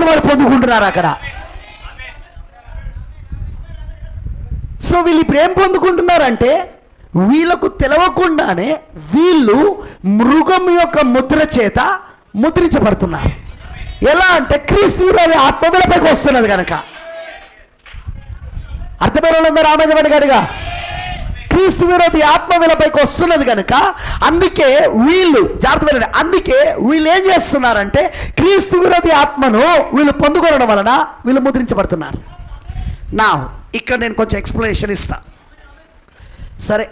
ఆత్మను వారు పొందుకుంటున్నారు అక్కడ. సో వీళ్ళు ఇప్పుడు ఏం పొందుకుంటున్నారంటే, వీళ్ళకు తెలవకుండానే వీళ్ళు మృగం యొక్క ముద్ర చేత ముద్రించబడుతున్నారు. ఎలా అంటే క్రీస్తు విరోధి ఆత్మ వీళ్ళపైకి వస్తున్నది కనుక. అర్థమైన వాళ్ళందరూ ఆమె గడిగా క్రీస్తు విరోధి ఆత్మ వీళ్ళపైకి వస్తున్నది కనుక అందుకే వీళ్ళు జాగ్రత్త, అందుకే వీళ్ళు ఏం చేస్తున్నారంటే క్రీస్తు విరోధి ఆత్మను వీళ్ళు పొందుకోవడం వలన వీళ్ళు ముద్రించబడుతున్నారు. నా ఇక్కడ నేను కొంచెం ఎక్స్ప్లెనేషన్ ఇస్తా. సరే,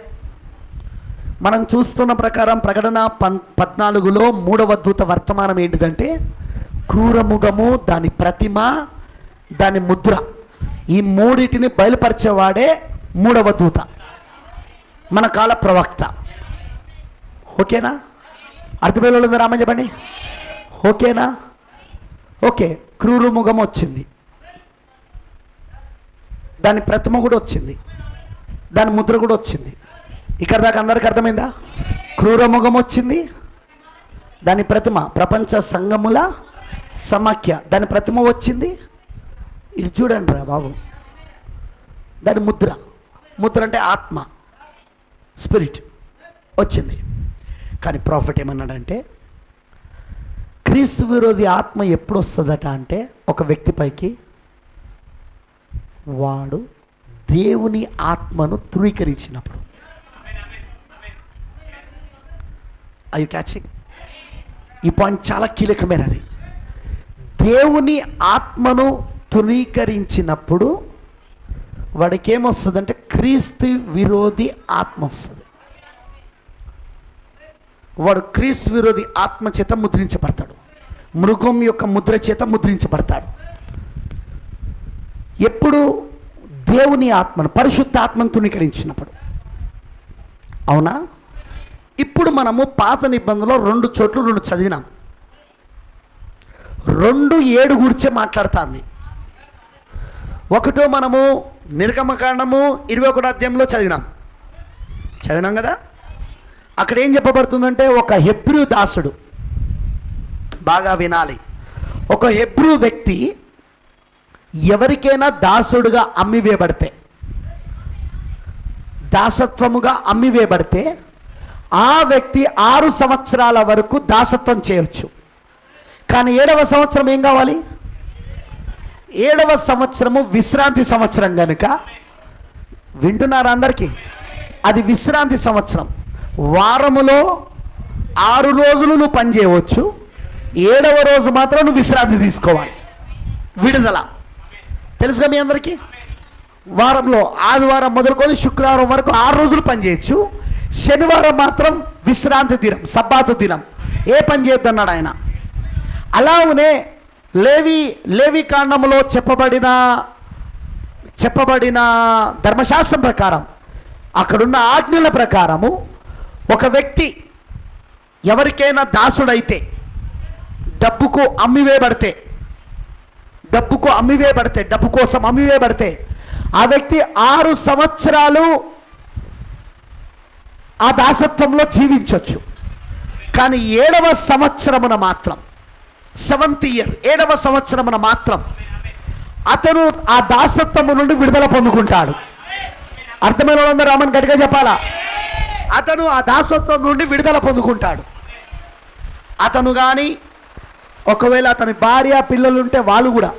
మనం చూస్తున్న ప్రకారం ప్రకటన 14లో 3వ దూత వర్తమానం ఏంటిదంటే, క్రూరముఖము, దాని ప్రతిమ, దాని ముద్ర, ఈ మూడిటిని బయలుపరిచేవాడే 3వ దూత, మన కాల ప్రవక్త. ఓకేనా? అర్థమయ్యేవాళ్ళు రామని చెప్పండి. ఓకేనా? ఓకే. క్రూరముఖం వచ్చింది, దాని ప్రతిమ కూడా వచ్చింది, దాని ముద్ర కూడా వచ్చింది. ఇక్కడ దాకా అందరికి అర్థమైందా? క్రూరముఖం వచ్చింది, దాని ప్రతిమ, ప్రపంచ సంఘముల సమాఖ్య, దాని ప్రతిమ వచ్చింది. ఇది చూడండి రా బాబు, దాని ముద్ర, ముద్ర అంటే ఆత్మ, స్పిరిట్ వచ్చింది. కానీ ప్రాఫిట్ ఏమన్నాడంటే, క్రీస్తు విరోధి ఆత్మ ఎప్పుడు వస్తుందట అంటే, ఒక వ్యక్తిపైకి వాడు దేవుని ఆత్మను ధృవీకరించినప్పుడు. I you catching? ఈ పాయింట్ చాలా కీలకమైనది. దేవుని ఆత్మను ధృవీకరించినప్పుడు వాడికి ఏమొస్తుందంటే క్రీస్తు విరోధి ఆత్మ వస్తుంది. వాడు క్రీస్తు విరోధి ఆత్మ చేత ముద్రించబడతాడు, మృగం యొక్క ముద్ర చేత ముద్రించబడతాడు. ఎప్పుడు? దేవుని ఆత్మను, పరిశుద్ధ ఆత్మను ధృవీకరించినప్పుడు. అవునా? ఇప్పుడు మనము పాత నిబంధనలో 2 చోట్ల 2 చదివినాం. 2:7 గురించే మాట్లాడుతుంది. ఒకటో మనము నిర్గమకాండము 21వ అధ్యాయంలో చదివినాం కదా. అక్కడ ఏం చెప్పబడుతుందంటే, ఒక హెబ్రూ దాసుడు, బాగా వినాలి, ఒక హెబ్రూ వ్యక్తి ఎవరికైనా దాసుడుగా అమ్మివేయబడితే, దాసత్వముగా అమ్మివేయబడితే ఆ వ్యక్తి 6 సంవత్సరాల వరకు దాసత్వం చేయవచ్చు. కానీ 7వ సంవత్సరం ఏం కావాలి? 7వ సంవత్సరము విశ్రాంతి సంవత్సరం కనుక, వింటున్నారా అందరికీ? అది విశ్రాంతి సంవత్సరం. వారములో 6 రోజులు నువ్వు పని చేయవచ్చు, 7వ రోజు మాత్రం నువ్వు విశ్రాంతి తీసుకోవాలి. విడుదల తెలుసుగా మీ అందరికీ? వారంలో ఆదివారం మొదలుకొని శుక్రవారం వరకు 6 రోజులు పని చేయొచ్చు, శనివారం మాత్రం విశ్రాంతి దినం, సబ్బాతు దినం, ఏ పని చేయొద్దన్నాడు ఆయన. అలానే లేవి కాండములో చెప్పబడిన ధర్మశాస్త్రం ప్రకారం, అక్కడున్న ఆజ్ఞల ప్రకారము ఒక వ్యక్తి ఎవరికైనా దాసుడైతే, డబ్బు కోసం అమ్మివేయబడితే ఆ వ్యక్తి 6 సంవత్సరాలు ఆ దాసత్వంలో జీవించవచ్చు. కానీ 7వ సంవత్సరమున మాత్రం, 7th ఇయర్, 7వ సంవత్సరమున మాత్రం అతను ఆ దాసత్వము నుండి విడుదల పొందుకుంటాడు. అర్థమైన వాళ్ళందరూ రామని గట్టిగా చెప్పాలా? అతను ఆ దాసత్వం నుండి విడుదల పొందుకుంటాడు. అతను కానీ ఒకవేళ అతని భార్య పిల్లలు ఉంటే వాళ్ళు కూడా,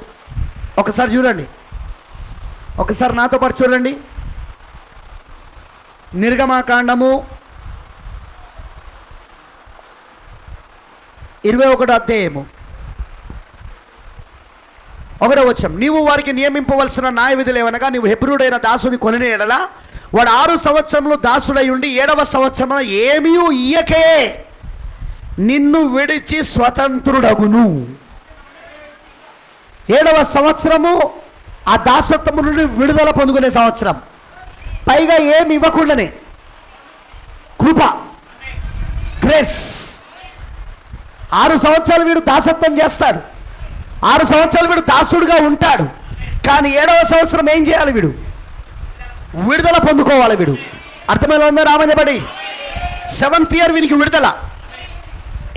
ఒకసారి చూడండి, ఒకసారి నాతో పాటు చూడండి. నిర్గమకాండము 21వ అధ్యాయము 1వ వచనం. నీవు వారికి నియమింపవలసిన న్యాయ విధులు ఏమనగా, నీవు హెబ్రుడైన దాసుని కొనిన ఎడల వాడు 6 సంవత్సరములు దాసుడై ఉండి 7వ సంవత్సరమున ఏమీ ఇయ్యకే నిన్ను విడిచి స్వతంత్రుడగును. 7వ సంవత్సరము ఆ దాసత్వము నుండి విడుదల పొందుకునే సంవత్సరం. పైగా ఏమి ఇవ్వకుండానే కృప, గ్రేస్. 6 సంవత్సరాలు వీడు దాసత్వం చేస్తాడు, 6 సంవత్సరాలు వీడు దాసుడుగా ఉంటాడు. కానీ 7వ సంవత్సరం ఏం చేయాలి? వీడు విడుదల పొందుకోవాలి. వీడు అర్థమైన ఉందా రామని బడి? 7th ఇయర్ వీనికి విడుదల.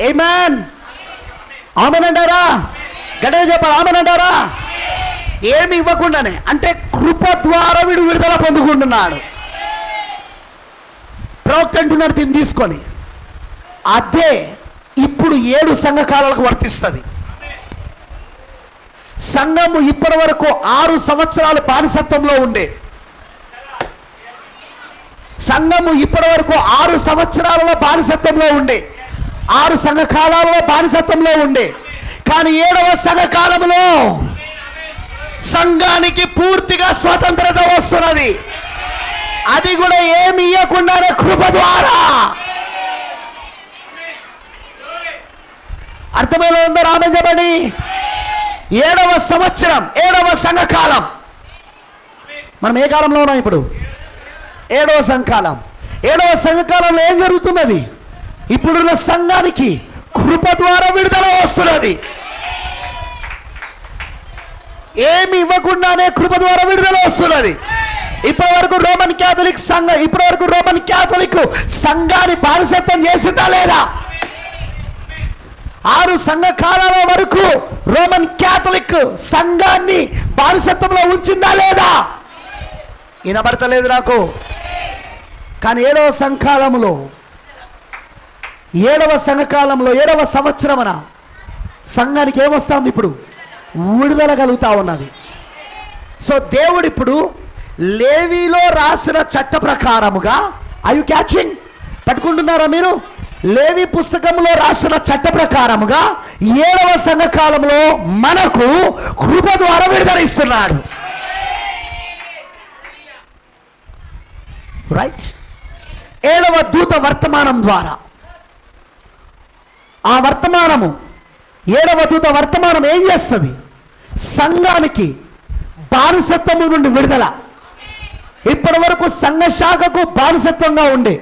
ఆమేన్, ఆమేన్ అంటారా? గట్టిగా చెప్పాలి, ఆమేనంటారా? ఏమి ఇవ్వకుండానే, అంటే కృప ద్వారా వీడు విడుదల పొందుకుంటున్నాడు. ప్రవక్త అంటున్నాడు దీన్ని తీసుకొని, అదే ఇప్పుడు 7 సంఘకాలకు వర్తిస్తుంది. సంఘము ఇప్పటి వరకు 6 సంవత్సరాలు బానిసత్వంలో ఉండే, సంఘము ఇప్పటి వరకు 6 సంవత్సరాలలో బానిసత్వంలో ఉండే, 6 సంఘకాలలో బానిసత్వంలో ఉండే. కానీ 7వ సంఘకాలంలో సంఘానికి పూర్తిగా స్వతంత్రత వస్తున్నది. అది కూడా ఏమి ఇవ్వకుండానే కృప ద్వారా. అర్థమైనా ఉందో? ఆమేన్ చెప్పండి. 7వ సంవత్సరం, 7వ సంఘకాలం. మనం ఏ కాలంలో ఉన్నాం ఇప్పుడు? 7వ సంఘకాలం. 7వ సంఘకాలంలో ఏం జరుగుతున్నది? ఇప్పుడున్న సంఘానికి కృప ద్వారా విడుదల వస్తున్నది. ఏమి ఇవ్వకుండానే కృప ద్వారా విడుదల వస్తున్నది. ఇప్పటి వరకు రోమన్ క్యాథలిక్ సంఘం, ఇప్పటి వరకు రోమన్ క్యాథలిక్ సంఘాన్ని బానిసత్వం చేసిందా లేదా? 6 సంఘకాలాల వరకు రోమన్ క్యాథలిక్ సంఘాన్ని బానిసత్వంలో ఉంచిందా లేదా? వినబడతలేదు నాకు. కానీ 7వ సంఘకాలంలో, 7వ సంఘకాలంలో 7వ సంవత్సరమున సంఘానికి ఏమొస్తుంది? ఇప్పుడు విడుదల కలుగుతా ఉన్నది. సో దేవుడు ఇప్పుడు లేవీలో రాసిన చట్ట ప్రకారముగా, ఐ యు క్యాచింగ్? పట్టుకుంటున్నారా మీరు? లేవి పుస్తకంలో రాసిన చట్ట ప్రకారముగా 7వ సంఘకాలంలో మనకు కృప ద్వారా విడుదల ఇస్తున్నాడు. రైట్? 7వ దూత వర్తమానం ద్వారా, ఆ వర్తమానము, 7వ దూత వర్తమానం ఏం చేస్తుంది? సంఘానికి బానిసత్వము నుండి విడుదల. ఇప్పటి వరకు సంఘ శాఖకు బానిసత్వంగా ఉండే,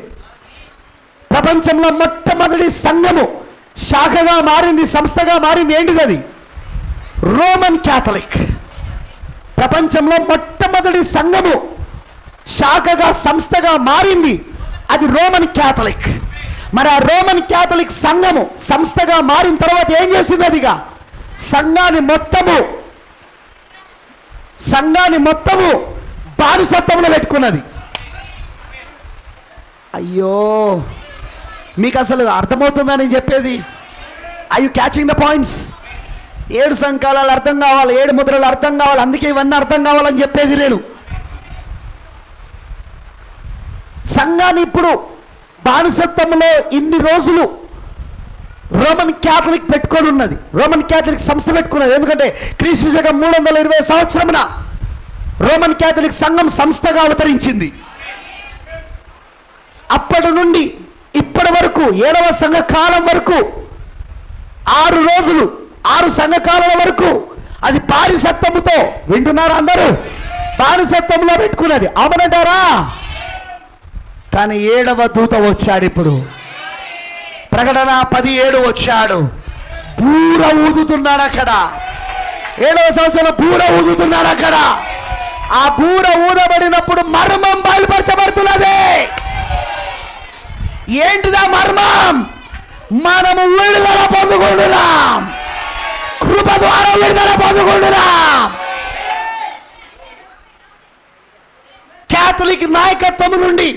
ప్రపంచంలో మొట్టమొదటి సంఘము శాఖగా మారింది, సంస్థగా మారింది. ఏంటిది అది? Roman Catholic. ప్రపంచంలో మొట్టమొదటి సంఘము శాఖగా, సంస్థగా మారింది, అది రోమన్ క్యాథలిక్. మరి ఆ రోమన్ క్యాథలిక్ సంఘము సంస్థగా మారిన తర్వాత ఏం చేసింది? అదిగా సంఘాన్ని మొత్తము బానిసత్వంలో పెట్టుకున్నది. అయ్యో, మీకు అసలు అర్థమవుతుందా నేను చెప్పేది? I you catching the points? 7 సంఘకాలాలు అర్థం కావాలి, 7 ముద్రలు అర్థం కావాలి, అందుకే ఇవన్నీ అర్థం కావాలని చెప్పేది నేను. సంఘాన్ని ఇప్పుడు బానిసత్వంలో ఇన్ని రోజులు రోమన్ క్యాథలిక్ పెట్టుకొని ఉన్నది, రోమన్ క్యాథలిక్ సంస్థ పెట్టుకున్నది. ఎందుకంటే క్రీస్తు శకం 320 సంవత్సరమున రోమన్ క్యాథలిక్ సంఘం సంస్థగా అవతరించింది. అప్పటి నుండి ఇప్పటి వరకు 7వ సంఘకాలం వరకు 6 రోజులు, 6 సంఘకాలాల వరకు అది బానిసత్వముతో, వింటున్నారా అందరూ? బానిసత్వంలో పెట్టుకున్నది. అవునంటారా? కానీ 7వ దూత వచ్చాడు ఇప్పుడు. ప్రకటన 17 వచ్చాడు. బూర ఊదుతున్నాడు అక్కడ. 7వ సంవత్సరంలో బూర ఊదుతున్నాడు అక్కడ. ఆ బూర ఊదబడినప్పుడు మర్మం బయలుపరచబడుతున్నది. ఏంటిదా మర్మం? మనము విడుదల పొందుకుంటున్నాం, కృప ద్వారా విడుదల పొందుకుంటున్నాం. క్యాథలిక్ నాయకత్వం నుండి,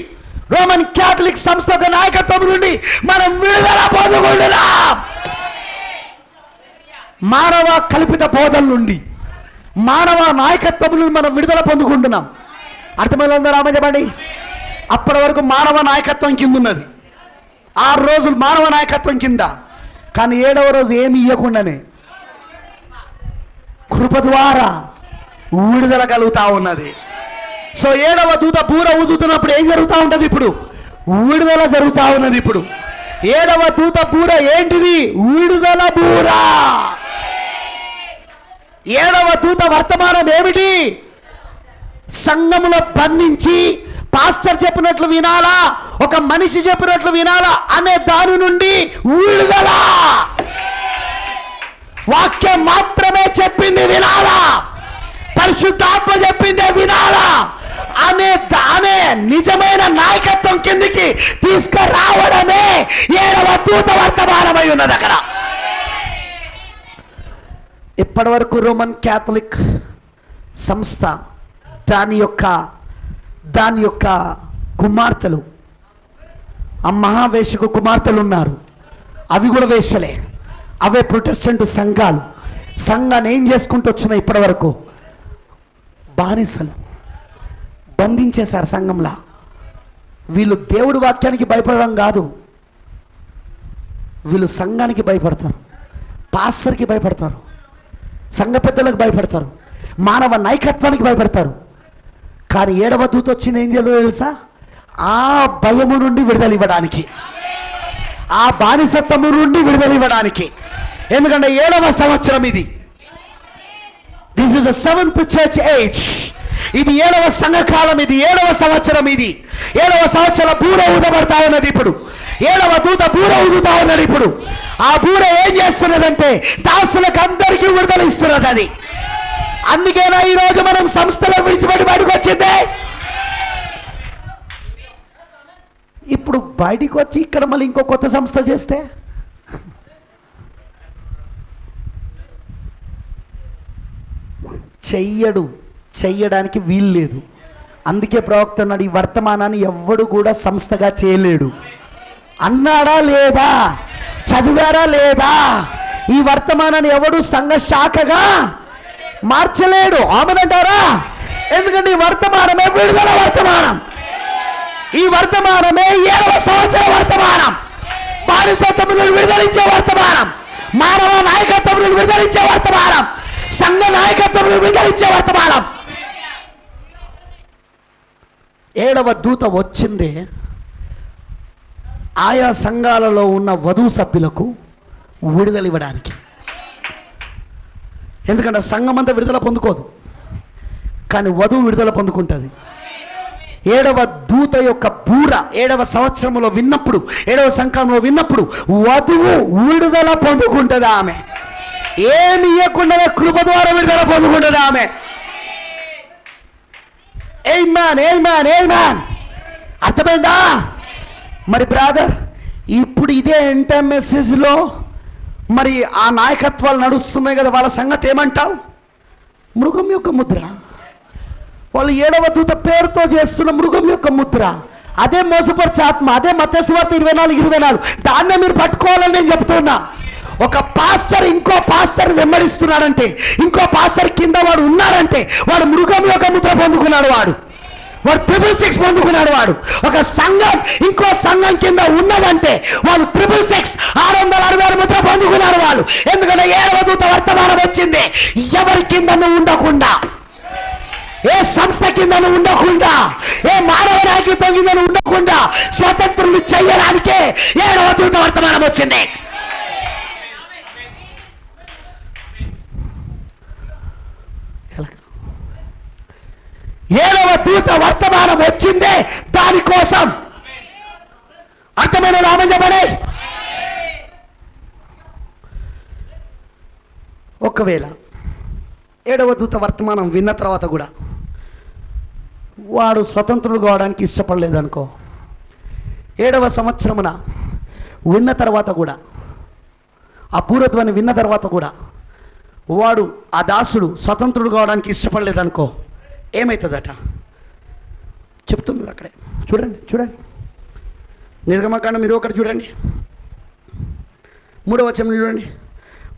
రోమన్ క్యాథలిక్ సంస్థ నాయకత్వం నుండి మనం విడుదల పొందుకుంటున్నాం. మానవ కల్పిత బోధల నుండి, మానవ నాయకత్వం నుండి మనం విడుదల పొందుకుంటున్నాం. అర్థమైందా? రామ చెప్పండి. అప్పటి వరకు మానవ నాయకత్వం కింద ఉన్నది, 6 రోజులు మానవ నాయకత్వం కింద. కానీ 7వ రోజు ఏమి ఇవ్వకుండానే కృప ద్వారా విడుదల కలుగుతా ఉన్నది. సో 7వ దూత బూర ఊదుతున్నప్పుడు ఏం జరుగుతూ ఉంటుంది? ఇప్పుడు విడుదల జరుగుతూ ఉన్నది. ఇప్పుడు 7వ దూత బూర ఏంటిది? విడుదల బూర. 7వ దూత వర్తమానం ఏమిటి? సంఘములో బంధించి పాస్టర్ చెప్పినట్లు వినాలా, ఒక మనిషి చెప్పినట్లు వినాలా అనే దాని నుండి విడుదల. వాక్యం మాత్రమే చెప్పింది వినాలా, పరిశుద్ధాత్మ చెప్పిందే వినాలా అనే నిజమైన నాయకత్వం కిందికి తీసుకురావడమే 7వ దూత వర్తమానమై ఉన్నది. అక్కడ ఇప్పటివరకు రోమన్ క్యాథలిక్ సంస్థ దాని యొక్క కుమార్తెలు, ఆ మహావేశ్యకు కుమార్తెలు ఉన్నారు, అవి కూడా వేశ్యలే. అవే ప్రొటెస్టెంట్ సంఘాలు. సంఘాన్ని ఏం చేసుకుంటూ వచ్చినాయి ఇప్పటివరకు? బానిసలు బంధించేశారు సంఘంలా. వీళ్ళు దేవుడి వాక్యానికి భయపడడం కాదు, వీళ్ళు సంఘానికి భయపడతారు, పాస్టర్కి భయపడతారు, సంఘ పెద్దలకు భయపడతారు, మానవ నాయకత్వానికి భయపడతారు. కానీ 7వ దూత వచ్చింది ఏం చేయాలో తెలుసా? ఆ భయము నుండి విడుదల ఇవ్వడానికి, ఆ బానిసత్వము నుండి విడుదల ఇవ్వడానికి. ఎందుకంటే 7వ సంవత్సరం ఇది. This is the 7th church age. ఇది 7వ సంఘకాలం, ఇది 7వ సంవత్సరం. ఇది 7వ సంవత్సరం బూర ఊదబడతా ఉన్నది. ఇప్పుడు 7వ దూత బూర ఊదుతా ఉన్నది. ఇప్పుడు ఆ బూర ఏం చేస్తున్నదంటే దాసులకు అందరికీ విడుదల ఇస్తున్నది. అది అందుకేనా ఈరోజు మనం సంస్థలో విడిచిపెట్టి బయటకు వచ్చిందే. ఇప్పుడు బయటికి వచ్చి ఇక్కడ మళ్ళీ ఇంకో కొత్త సంస్థ చేస్తే చెయ్యడానికి వీలు లేదు. అందుకే ప్రవక్త అన్నాడు, ఈ వర్తమానాన్ని ఎవ్వడు కూడా సంస్థగా చేయలేడు అన్నాడా లేదా? చదివారా లేదా? ఈ వర్తమానాన్ని ఎవడు సంఘ శాఖగా మార్చలేడు. ఆమెనంటారా? ఎందుకంటే ఈ వర్తమానమే విడుదల వర్తమానం. ఈ వర్తమానమే 7వ సంవత్సర వర్తమానం. బానిసత్వమును విడుదలించే వర్తమానం, మానవ నాయకత్వమును విడుదలించే వర్తమానం, సంఘ నాయకత్వమును విడుదలించే వర్తమానం. 7వ దూత వచ్చింది ఆయా సంఘాలలో ఉన్న వధువు సభ్యులకు విడుదల ఇవ్వడానికి. ఎందుకంటే సంఘం అంతా విడుదల పొందుకోదు, కానీ వధువు విడుదల పొందుకుంటుంది. 7వ దూత యొక్క బూర 7వ సంవత్సరంలో విన్నప్పుడు, 7వ సంఘంలో విన్నప్పుడు వధువు విడుదల పొందుకుంటుంది. ఆమె ఏమి ఇవ్వకుండా కృప ద్వారా విడుదల పొందుకుంటుంది ఆమె. అర్థమైందా? మరి బ్రదర్, ఇప్పుడు ఇదే ఎంటైమ్ మెసేజ్లో మరి ఆ నాయకత్వాలు నడుస్తున్నాయి కదా, వాళ్ళ సంగతి ఏమంటావు? మృగం యొక్క ముద్ర, వాళ్ళు 7వ దూత పేరుతో చేస్తున్న మృగం యొక్క ముద్ర, అదే మోసపరిచే ఆత్మ, అదే మత్తయి సువార్త 24 దాన్నే మీరు పట్టుకోవాలని నేను చెప్తున్నా. ఒక పాస్టర్ ఇంకో పాస్టర్ వెంబడిస్తున్నాడంటే, ఇంకో పాస్టర్ కింద వాడు ఉన్నాడంటే, వాడు మృగం యొక్క ముద్ర పొందుకున్నాడు. వాడు 666 పొందుకున్నాడు. వాడు ఒక సంఘం ఇంకో సంఘం కింద ఉన్నదంటే వాళ్ళు 666 666 ముద్ర పొందుకున్నారు వాళ్ళు. ఎందుకంటే 7వ దూత వర్తమానం వచ్చింది. ఎవరి కింద ఉండకుండా, ఏ సంస్థ కింద ఉండకుండా, ఏ మానవ నాయకత్వం కింద ఉండకుండా స్వతంత్రులు చేయడానికే 7వ దూత వర్తమానం వచ్చింది. ఏడవ దూత వర్తమానం వచ్చిందే దానికోసం. అర్థమైన నామం చెప్పండి. ఒకవేళ 7వ దూత వర్తమానం విన్న తర్వాత కూడా వాడు స్వతంత్రుడు కావడానికి ఇష్టపడలేదనుకో, 7వ సంవత్సరమున విన్న తర్వాత కూడా, ఆ పూర్వధ్వని విన్న తర్వాత కూడా వాడు ఆ దాసుడు స్వతంత్రుడు కావడానికి ఇష్టపడలేదనుకో, ఏమవుతుందట చెప్తుంది అక్కడే. చూడండి నిర్గమకాండం 21 చూడండి, 3వ వచనం చూడండి.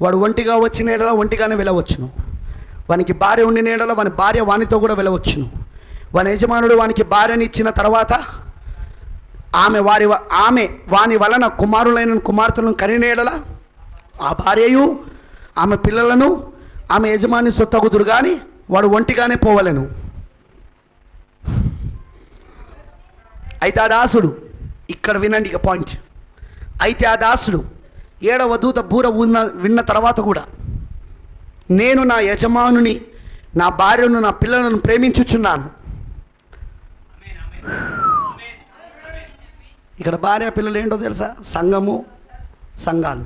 వాడు ఒంటిగా వచ్చిన ఎడల ఒంటిగానే వెళ్ళవచ్చును, వానికి భార్య ఉండిన ఎడల వాని భార్య వానితో కూడా వెళ్ళవచ్చును. వాని యజమానుడు వానికి భార్యని ఇచ్చిన తర్వాత ఆమె వాని వలన కుమారులైన కుమార్తెలను కనిన ఎడల ఆ భార్యయు ఆమె పిల్లలను ఆమె యజమాని సొత్తగుదురు కానీ వాడు ఒంటిగానే పోవలేను. అయితే ఆ దాసుడు, ఇక్కడ వినండి ఇక పాయింట్. అయితే ఆ దాసుడు 7వ దూత బూర విన్న తర్వాత కూడా, నేను నా యజమానుని, నా భార్యను, నా పిల్లలను ప్రేమించుచున్నాను. ఇక్కడ భార్య పిల్లలు ఏంటో తెలుసా? సంఘము, సంఘాలు.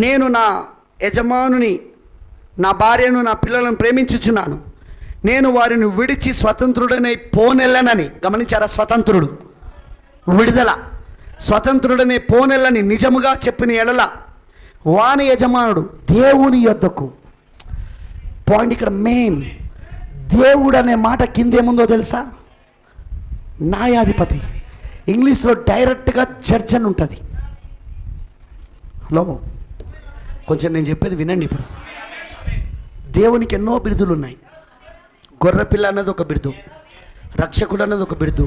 నేను నా యజమానుని, నా భార్యను, నా పిల్లలను ప్రేమించుచున్నాను, నేను వారిని విడిచి స్వతంత్రుడనే పోనెళ్ళనని. గమనించారా? స్వతంత్రుడు, విడుదల, స్వతంత్రుడనే పోనెళ్ళని నిజముగా చెప్పిన ఎడల వాని యజమానుడు దేవుని యొద్దకు. పాయింట్ ఇక్కడ మెయిన్. దేవుడు అనే మాట కిందేముందో తెలుసా? న్యాయాధిపతి. ఇంగ్లీష్లో డైరెక్ట్గా జడ్జ్ అని ఉంటుంది. హలో, కొంచెం నేను చెప్పేది వినండి. ఇప్పుడు దేవునికి ఎన్నో బిరుదులు ఉన్నాయి. గొర్రెపిల్ల అన్నది ఒక బిరుదు, రక్షకుడు అన్నది ఒక బిరుదు,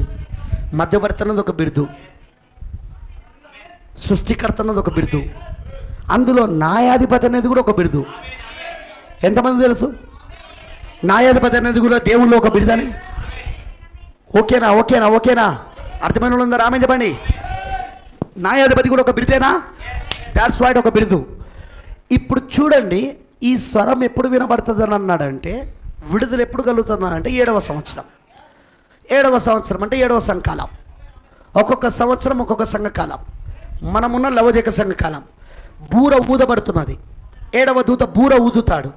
మధ్యవర్తి అన్నది ఒక బిరుదు, సృష్టికర్త అన్నది ఒక బిరుదు. అందులో న్యాయాధిపతి అనేది కూడా ఒక బిరుదు. ఎంతమంది తెలుసు న్యాయాధిపతి అనేది కూడా దేవుళ్ళు ఒక బిరుదని? ఓకేనా ఓకేనా ఓకేనా? అర్థమైన వాళ్ళు ఉందా? రామే చెప్పండి. న్యాయాధిపతి కూడా ఒక బిరుదేనా? దాట్స్ రైట్, ఒక బిరుదు. ఇప్పుడు చూడండి, ఈ స్వరం ఎప్పుడు వినబడుతుందని అన్నాడంటే, విడుదల ఎప్పుడు కలుగుతుందంటే 7వ సంవత్సరం. 7వ సంవత్సరం అంటే 7వ సంఘకాలం. ఒక్కొక్క సంవత్సరం ఒక్కొక్క సంఘకాలం. మనమున్న లవదిక సంఘకాలం. బూర ఊదబడుతున్నది. 7వ దూత బూర ఊదుతాడు.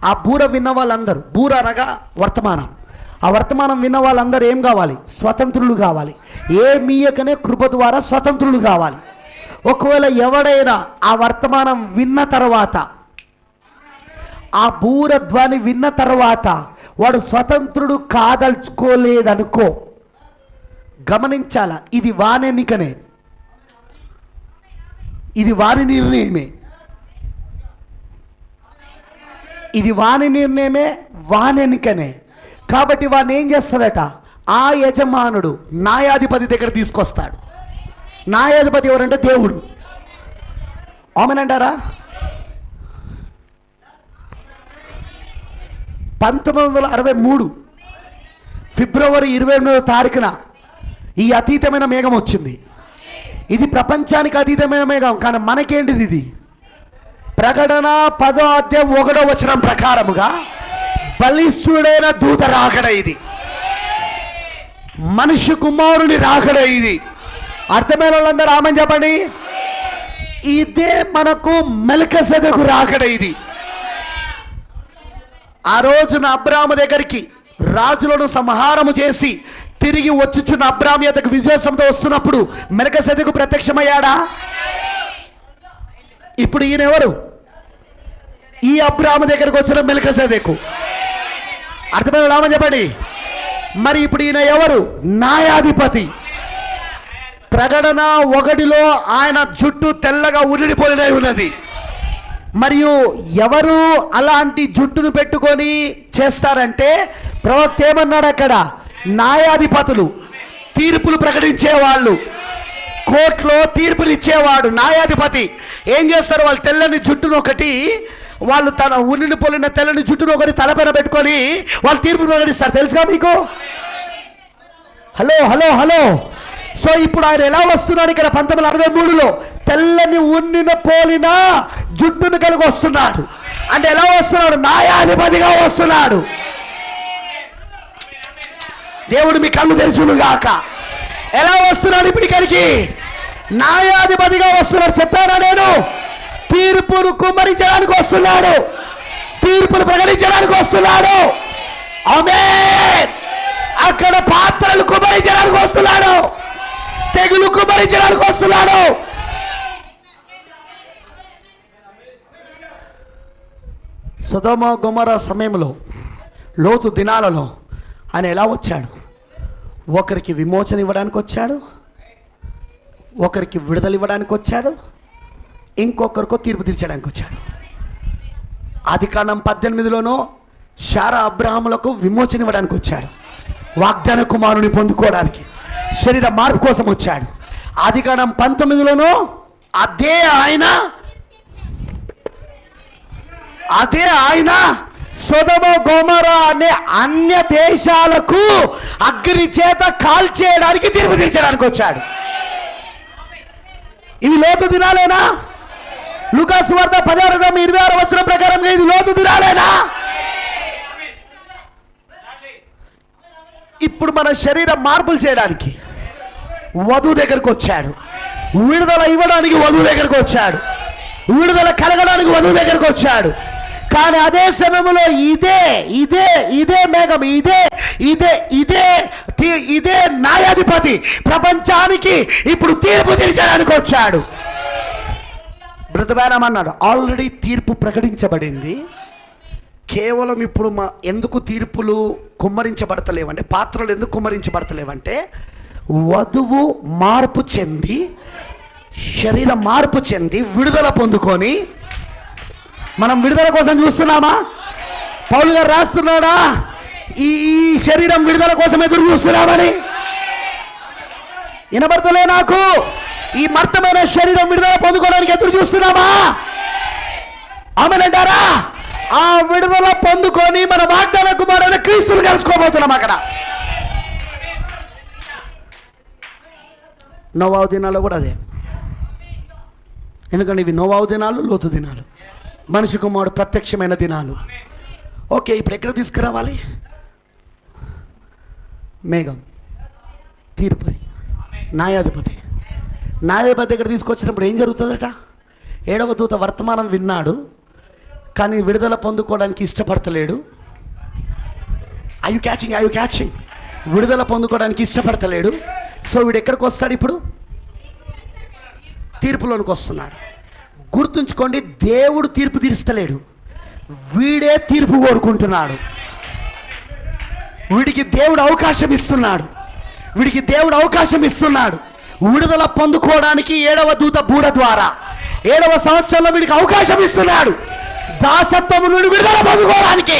ఆ బూర విన్న వాళ్ళందరూ, బూర అనగా వర్తమానం, ఆ వర్తమానం విన్న వాళ్ళందరూ ఏం కావాలి? స్వతంత్రులు కావాలి. ఏ మీయకనే కృప ద్వారా స్వతంత్రులు కావాలి. ఒకవేళ ఎవడైనా ఆ వర్తమానం విన్న తర్వాత, ఆ బూర ధ్వని విన్న తర్వాత వాడు స్వతంత్రుడు కాదలుచుకోలేదనుకో, గమనించాల, ఇది వానెన్నికనే, ఇది వారి నిర్ణయమే, ఇది వాని నిర్ణయమే, వానెన్నికనే. కాబట్టి వాడిని ఏం చేస్తాడట? ఆ యజమానుడు న్యాయాధిపతి దగ్గర తీసుకొస్తాడు. న్యాయాధిపతి ఎవరంటే దేవుడు. ఆమెనంటారా? 1963 ఫిబ్రవరి 28వ తారీఖున ఈ అతీతమైన మేఘం వచ్చింది. ఇది ప్రపంచానికి అతీతమైన మేఘం, కానీ మనకేంటిది? ఇది ప్రకటన 10వ అధ్యాయం 1వ వచనం ప్రకారముగా బలిష్ఠుడైన దూత రాకడ. ఇది మనిషి కుమారుని రాకడ. ఇది అర్థమైన వాళ్ళందరూ ఆమేన్ చెప్పండి. ఇదే మనకు మెల్కీసెదెకు రాకడ. ఇది ఆ రోజున అబ్రాహాము దగ్గరికి రాజులను సంహారము చేసి తిరిగి వచ్చుచున్న అబ్రాహాము యొద్దకు విశ్వాసంతో వస్తున్నప్పుడు మెల్కీసెదెకు ప్రత్యక్షమయ్యాడా? ఇప్పుడు ఈయన ఎవరు? ఈ అబ్రాహాము దగ్గరకు వచ్చిన మెల్కీసెదెకు. అర్థమైన రామని చెప్పండి. మరి ఇప్పుడు ఈయన ఎవరు? న్యాయాధిపతి. ప్రకటన 1లో ఆయన జుట్టు తెల్లగా ఉరిడిపోయినై ఉన్నది. మరియు ఎవరు అలాంటి జుట్టును పెట్టుకొని చేస్తారంటే, ప్రవక్త ఏమన్నాడు అక్కడ? న్యాయాధిపతులు, తీర్పులు ప్రకటించేవాళ్ళు, కోర్టులో తీర్పులు ఇచ్చేవాడు న్యాయాధిపతి. ఏం చేస్తారు? వాళ్ళు తెల్లని జుట్టును ఒకటి, వాళ్ళు తన ఉనిని పొలిన తెల్లని జుట్టును ఒకటి తలపైన పెట్టుకొని వాళ్ళు తీర్పు ప్రకటిస్తారు. తెలుసుగా మీకు? Hello hello hello. సో ఇప్పుడు ఆయన ఎలా వస్తున్నాడు? ఇక్కడ 1963లో తెల్లని ఉన్నిన పోలిన జుట్టును కలిగి వస్తున్నాడు. అంటే ఎలా వస్తున్నాడు? న్యాయాధిపతిగా వస్తున్నాడు. దేవుడు మీ కళ్ళు తెలుసును గాక. ఎలా వస్తున్నాడు ఇప్పుడు ఇక్కడికి? న్యాయాధిపతిగా వస్తున్నాడు. చెప్పానా నేను? తీర్పును కుమ్మరించడానికి వస్తున్నాడు, తీర్పును ప్రకటించడానికి వస్తున్నాడు. ఆమేన్. అక్కడ పాత్రలు కుమ్మరించడానికి వస్తున్నాడు, తెగులు కుమ్మరించడానికి వస్తున్నాడు. సొదొమ గొమొర్రా సమయంలో, లోతు దినాలలో ఆయన ఎలా వచ్చాడు? ఒకరికి విమోచన ఇవ్వడానికి వచ్చాడు, ఒకరికి విడుదల ఇవ్వడానికి వచ్చాడు, ఇంకొకరికో తీర్పు తీర్చడానికి వచ్చాడు. ఆదికాండం 18లోనో శారా అబ్రహాములకు విమోచన ఇవ్వడానికి వచ్చాడు, వాగ్దాన కుమారుని పొందుకోవడానికి, శరీర మార్పు కోసం వచ్చాడు. ఆదికాండం 19లోనో అదే ఆయన సొదొమ గొమొర్రా అనే అన్య దేశాలకు అగ్ని చేత కాల్చేయడానికి తీర్పు తీర్చడానికి వచ్చాడు. ఇవి లోతు దినాలేనా? లూకాసు వార్త 16:26 వచనం ప్రకారం ఇది లోతు దినాలేనా? ఇప్పుడు మన శరీరం మార్పులు చేయడానికి వధువు దగ్గరకు వచ్చాడు, విడుదల ఇవ్వడానికి వధువు దగ్గరకు వచ్చాడు, విడుదల కలగడానికి వధువు దగ్గరకు వచ్చాడు. కానీ అదే సమయంలో ఇదే మేఘం, ఇదే న్యాయాధిపతి ప్రపంచానికి ఇప్పుడు తీర్పు తీర్చడానికి వచ్చాడు. బ్రతబారం అన్నాడు, ఆల్రెడీ తీర్పు ప్రకటించబడింది. కేవలం ఇప్పుడు ఎందుకు తీర్పులు కుమ్మరించబడతలేవంటే, పాత్రలు ఎందుకు కుమ్మరించబడతలేవంటే, వధువు మార్పు చెంది, శరీరం మార్పు చెంది విడుదల పొందుకొని, మనం విడుదల కోసం చూస్తున్నామా? పౌలు గారు రాస్తున్నాడా ఈ శరీరం విడుదల కోసం ఎదురు చూస్తున్నామని? వినబడతలే నాకు? ఈ మర్తమైన శరీరం విడుదల పొందుకోవడానికి ఎదురు చూస్తున్నామా? ఆమేనంటారా? ఆ విడుదల పొందుకొని మన వాగ్దాన కుమారుడైన క్రీస్తుని కలుసుకోబోతున్నాం. అక్కడ నోవాహు దినాల్లో కూడా అదే. ఎందుకంటే ఇవి నోవాహు దినాలు, లోతు దినాలు, మనిషి కుమారుడు ప్రత్యక్షమైన దినాలు. ఓకే, ఇప్పుడు ఎక్కడ తీసుకురావాలి? మేఘం, తీర్పరి, న్యాయాధిపతి. న్యాయాధిపతి దగ్గర తీసుకొచ్చినప్పుడు ఏం జరుగుతుందట? 7వ దూత వర్తమానం విన్నాడు, కానీ విడుదల పొందుకోవడానికి ఇష్టపడతలేడు. I you catching? విడుదల పొందుకోవడానికి ఇష్టపడతలేడు. సో వీడు ఎక్కడికి వస్తాడు? ఇప్పుడు తీర్పులోనికి వస్తున్నాడు. గుర్తుంచుకోండి, దేవుడు తీర్పు తీరుస్తలేడు, వీడే తీర్పు కోరుకుంటున్నాడు. వీడికి దేవుడు అవకాశం ఇస్తున్నాడు. విడుదల పొందుకోవడానికి 7వ దూత బూడ ద్వారా 7వ సంవత్సరంలో వీడికి అవకాశం ఇస్తున్నాడు. దాసత్వం నుండి విడుదల పొందుకోవడానికి,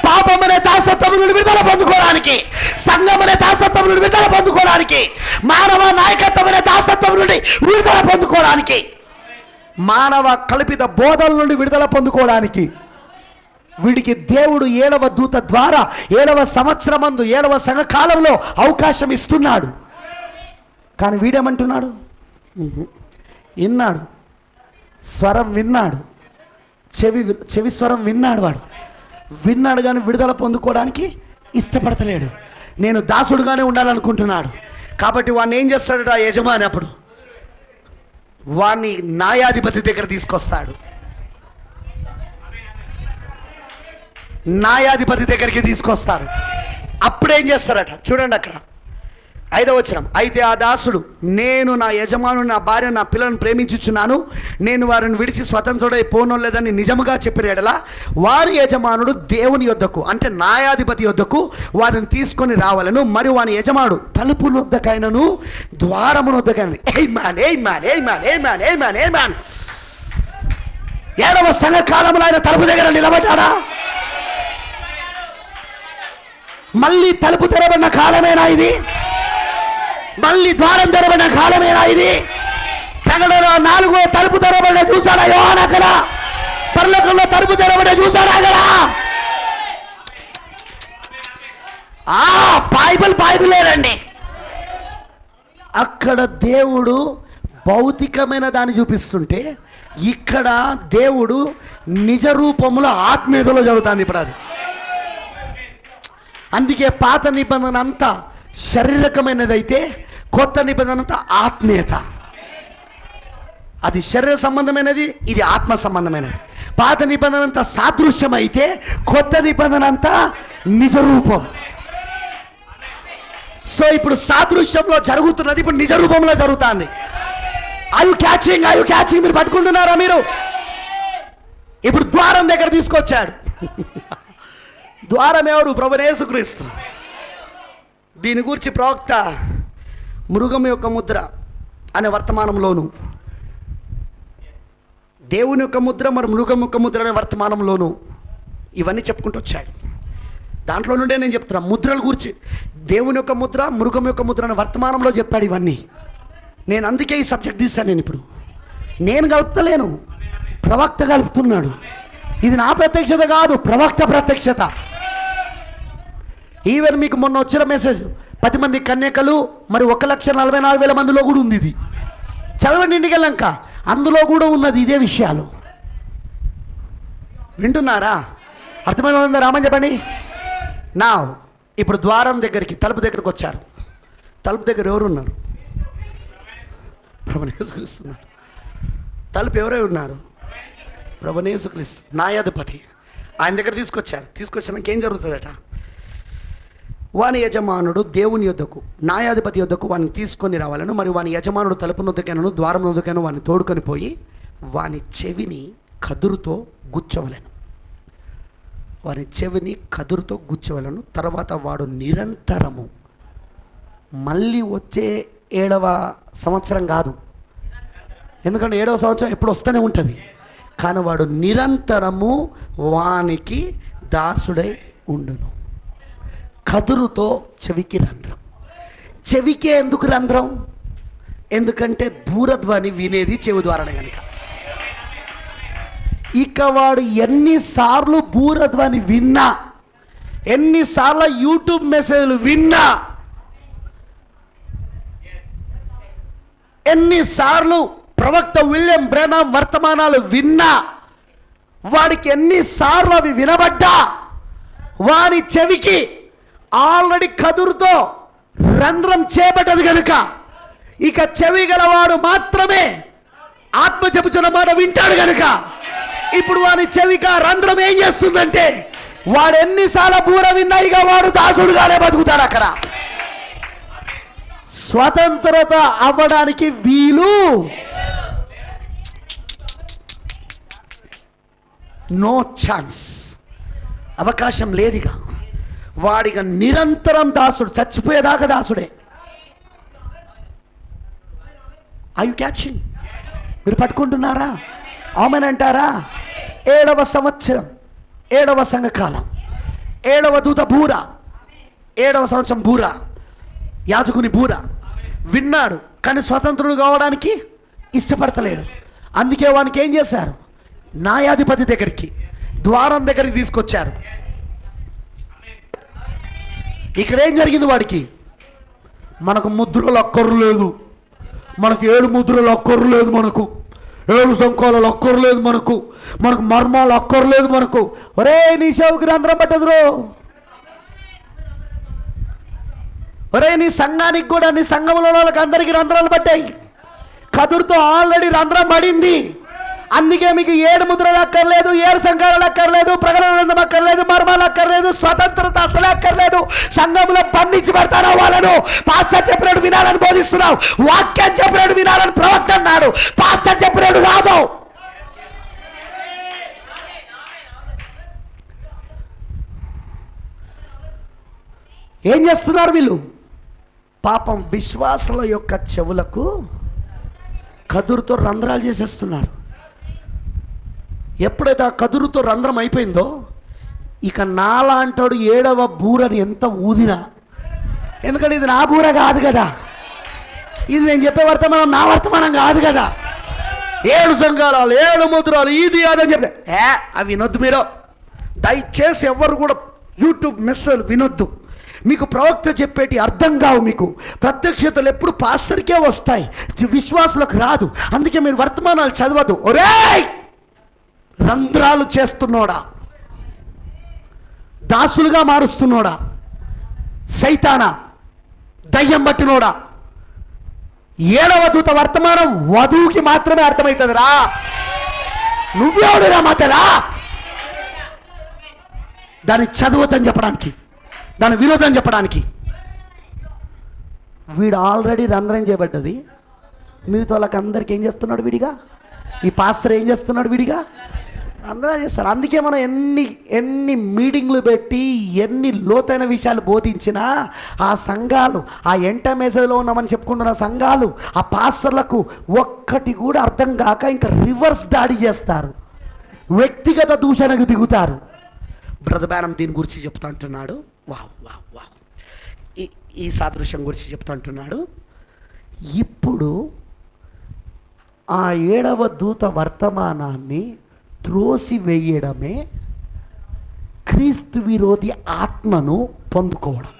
పాపం అనే దాసత్వం నుండి విడుదల పొందుకోవడానికి, సంఘం అనే దాసత్వం నుండి విడుదల పొందుకోవడానికి, మానవ నాయకత్వం అనే దాసత్వం నుండి విడుదల పొందుకోవడానికి, మానవ కల్పిత బోధల నుండి విడుదల పొందుకోవడానికి వీడికి దేవుడు 7వ దూత ద్వారా 7వ సంవత్సరమందు 7వ సంఘకాలంలో అవకాశం ఇస్తున్నాడు. కానీ వీడేమంటున్నాడు? విన్నాడు, స్వరం విన్నాడు, చెవి స్వరం విన్నాడు. వాడు విన్నాడు కానీ విడుదల పొందుకోవడానికి ఇష్టపడతలేడు. నేను దాసుడుగానే ఉండాలనుకుంటున్నాడు. కాబట్టి వాడిని ఏం చేస్తాడట ఆ యజమాని? అప్పుడు వాడిని న్యాయాధిపతి దగ్గర తీసుకొస్తాడు. న్యాయాధిపతి దగ్గరికి తీసుకొస్తారు. అప్పుడేం చేస్తారట? చూడండి అక్కడ 5వ వచనం. అయితే ఆ దాసుడు, నేను నా యజమాను, నా భార్య, నా పిల్లలను ప్రేమించుచున్నాను, నేను వారిని విడిచి స్వతంత్రుడై పోను లేదని నిజముగా చెప్పిన ఎడల వారి యజమానుడు దేవుని యొద్దకు, అంటే న్యాయాధిపతి యొద్దకు వారిని తీసుకొని రావాలను. మరియు వాని యజమానుడు తలుపు నొద్దకైనను ద్వారము నొద్దకైనను. ఏమాన్ 7వ సంఘకాలంలో ఆయన తలుపు దగ్గర నిలబడ్డాడా? మళ్ళీ తలుపు తెరబడిన కాలమేనా ఇది? మళ్ళీ ద్వారం తెరబడిన కాలమేనా ఇది? ప్రకటనలో 4వ తలుపు తెరబడిన చూసాడా యోహాను? అక్కడ పరలోకంలో తలుపు తెరబడిన చూసాడా? అక్కడ బైబిలేనండి. అక్కడ దేవుడు భౌతికమైన దాన్ని చూపిస్తుంటే, ఇక్కడ దేవుడు నిజ రూపంలో ఆత్మీయతలో జరుగుతుంది ఇప్పుడు అది. అందుకే పాత నిబంధన అంతా శారీరకమైనదైతే కొత్త నిబంధన అంతా ఆత్మీయత. అది శరీర సంబంధమైనది, ఇది ఆత్మ సంబంధమైనది. పాత నిబంధన అంతా సాదృశ్యం అయితే కొత్త నిబంధన అంతా నిజ రూపం. సో ఇప్పుడు సాదృశ్యంలో జరుగుతున్నది ఇప్పుడు నిజ రూపంలో జరుగుతుంది. I you catching? మీరు పట్టుకుంటున్నారా? మీరు ఇప్పుడు ద్వారం దగ్గర తీసుకొచ్చాడు. ద్వారం ఎవరు? ప్రభువైన యేసుక్రీస్తు. దీని గురించి ప్రవక్త మృగం యొక్క ముద్ర అనే వర్తమానంలోను, దేవుని యొక్క ముద్ర మరి మృగం యొక్క ముద్ర అనే వర్తమానంలోను ఇవన్నీ చెప్పుకుంటూ వచ్చాడు. దాంట్లో నుండే నేను చెప్తున్నా ముద్రల గురించి. దేవుని యొక్క ముద్ర, మృగం యొక్క ముద్ర అనే వర్తమానంలో చెప్పాడు ఇవన్నీ. నేను అందుకే ఈ సబ్జెక్ట్ తీశాను. నేను కలుపుతలేను, ప్రవక్త కలుపుతున్నాడు. ఇది నా ప్రత్యక్షత కాదు, ప్రవక్త ప్రత్యక్షత. ఈవెన్ మీకు మొన్న వచ్చిన మెసేజ్ 10 మంది కన్యకలు మరి 1,44,000 మందిలో కూడా ఉంది. ఇది చదవండి ఇంటికి వెళ్ళాక, అందులో కూడా ఉన్నది ఇదే విషయాలు. వింటున్నారా? అర్థమైన రామని చెప్పండి. నా ఇప్పుడు ద్వారం దగ్గరికి, తలుపు దగ్గరికి వచ్చారు. తలుపు దగ్గర ఎవరు ఉన్నారు? ప్రభువైన యేసుక్రీస్తు. తలుపు ఎవరై ఉన్నారు? ప్రభువైన యేసుక్రీస్తు న్యాయాధిపతి. ఆయన దగ్గర తీసుకొచ్చాక ఏం జరుగుతుందట? వాని యజమానుడు దేవుని యొద్దకు, న్యాయాధిపతి యొద్దకు వాడిని తీసుకొని రావాలను. మరియు వాని యజమానుడు తలుపు నొద్దకైనను ద్వారం నొద్దకైనా వాడిని తోడుకొని పోయి వాని చెవిని కదురుతో గుచ్చవలెను. వాని చెవిని కదురుతో గుచ్చవలను. తర్వాత వాడు నిరంతరము, మళ్ళీ వచ్చే 7వ సంవత్సరం కాదు, ఎందుకంటే 7వ సంవత్సరం ఎప్పుడు వస్తూనే ఉంటుంది, కానీ వాడు నిరంతరము వానికి దాసుడై ఉండును. కదురుతో చెవికి రంధ్రం. చెవికే ఎందుకు రంధ్రం? ఎందుకంటే బూరధ్వని వినేది చెవి ద్వారానే కనుక. ఇక వాడు ఎన్నిసార్లు బూరధ్వని విన్నా, ఎన్నిసార్లు యూట్యూబ్ మెసేజ్లు విన్నా, ఎన్నిసార్లు ప్రవక్త విలియం బ్రెనాం వర్తమానాలు విన్నా, వాడికి ఎన్నిసార్లు అవి వినబడ్డా, వాడి చెవికి ఆల్రెడీ కదురుతో రంధ్రం చేపట్టదు కనుక ఇక చెవి గలవాడు మాత్రమే ఆత్మ చెబుతున్న మాట వింటాడు కనుక ఇప్పుడు వాడి చెవికి ఆ రంధ్రం ఏం చేస్తుందంటే, వాడు ఎన్నిసార్లు బూర విన్నా ఇక వాడు దాసుడుగానే బతుకుతాడు. అక్కడ స్వతంత్రత అవ్వడానికి వీలు, నో ఛాన్స్, అవకాశం లేదుగా. వాడిగా నిరంతరం దాసుడు, చచ్చిపోయేదాకా దాసుడే. I you catching? మీరు పట్టుకుంటున్నారా? ఆమెన్ అంటారా? 7వ సంవత్సరం, 7వ సంఘకాలం, 7వ దూత బూర, 7వ సంవత్సరం బూర, యాజకుని బూర విన్నాడు, కానీ స్వతంత్రుడు కావడానికి ఇష్టపడతలేడు. అందుకే వానికి ఏం చేశారు? న్యాయాధిపతి దగ్గరికి, ద్వారం దగ్గరికి తీసుకొచ్చారు. ఇక్కడ ఏం జరిగింది? వాడికి మనకు ముద్రలు అక్కర్లేదు, మనకు 7 ముద్రలు అక్కర్లేదు, మనకు 7 సంకోలాలు అక్కర్లేదు, మనకు మర్మాలు అక్కర్లేదు, మనకు ఒరే నీ చెవికి రంధ్రం పట్టదురో, ఒరే నీ సంఘానికి కూడా, నీ సంఘంలో వాళ్ళకి అందరికీ రంధ్రాలు పట్టాయి. కదురుతో ఆల్రెడీ రంధ్రం పడింది. అందుకే మీకు 7 ముద్రలు అక్కర్లేదు, 7 సంఘాలు అక్కర్లేదు, ప్రకటన గ్రంథం అక్కర్లేదు, మర్మాలు అక్కర్లేదు, స్వతంత్రత అసలే అక్కర్లేదు. సంఘంలో బంధించి పెడతాను వాళ్ళను. పాస్టర్ చెప్పినట్టు వినాలని బోధిస్తున్నావు, వాక్యం చెప్పినట్టు వినాలని ప్రవక్త అన్నాడు, పాస్టర్ చెప్పినట్టు కాదు. ఏం చేస్తున్నారు వీళ్ళు? పాపం విశ్వాసుల యొక్క చెవులకు కదురుతో రంధ్రాలు చేసేస్తున్నారు. ఎప్పుడైతే ఆ కదురుతో రంధ్రం అయిపోయిందో, ఇక నాలాంటాడు 7వ బూరని ఎంత ఊదినా, ఎందుకంటే ఇది నా బూర కాదు కదా, ఇది నేను చెప్పే వర్తమానం నా వర్తమానం కాదు కదా. 7 సంఘాలు, 7 ముద్రాలు, ఇది అదని చెప్తే అవి వినొద్దు. మీరు దయచేసి ఎవరు కూడా యూట్యూబ్ మెసేజ్లు వినొద్దు. మీకు ప్రవక్త చెప్పేటి అర్థం కావు. మీకు ప్రత్యక్షతలు ఎప్పుడు పాస్టర్కే వస్తాయి, విశ్వాసులకు రాదు. అందుకే మీరు వర్తమానాలు చదవద్దు. ఒరేయ్, రంధ్రాలు చేస్తున్నోడా, దాసులుగా మారుస్తున్నోడా, సైతానా, దయ్యం పట్టినోడా, 7వ దూత వర్తమానం వధువుకి మాత్రమే అర్థమవుతుంది రా. నువ్వెవడురా మాతరా దాన్ని చదవద్దని చెప్పడానికి, దాని విరోధం చెప్పడానికి? వీడు ఆల్రెడీ రంధ్రం చేయబడ్డది. మిగతా వాళ్ళకి అందరికి ఏం చేస్తున్నాడు విడిగా? ఈ పాస్టర్ ఏం చేస్తున్నాడు విడిగా? అందరూ చేస్తారు. అందుకే మనం ఎన్ని మీటింగ్లు పెట్టి ఎన్ని లోతైన విషయాలు బోధించినా ఆ సంఘాలు, ఆ ఎంటమేసలో ఉన్నామని చెప్పుకుంటున్న సంఘాలు, ఆ పాస్టర్లకు ఒక్కటి కూడా అర్థం కాక ఇంకా రివర్స్ దాడి చేస్తారు, వ్యక్తిగత దూషణకు దిగుతారు. బ్రదర్ బ్రానమ్ దీని గురించి చెప్తా అంటున్నాడు. వావ్ వావ్ వావ్, ఈ సాదృశ్యం గురించి చెప్తా అంటున్నాడు. ఇప్పుడు ఆ 7వ దూత వర్తమానాన్ని త్రోసివేయడమే క్రీస్తు విరోధి ఆత్మను పొందుకోవడం.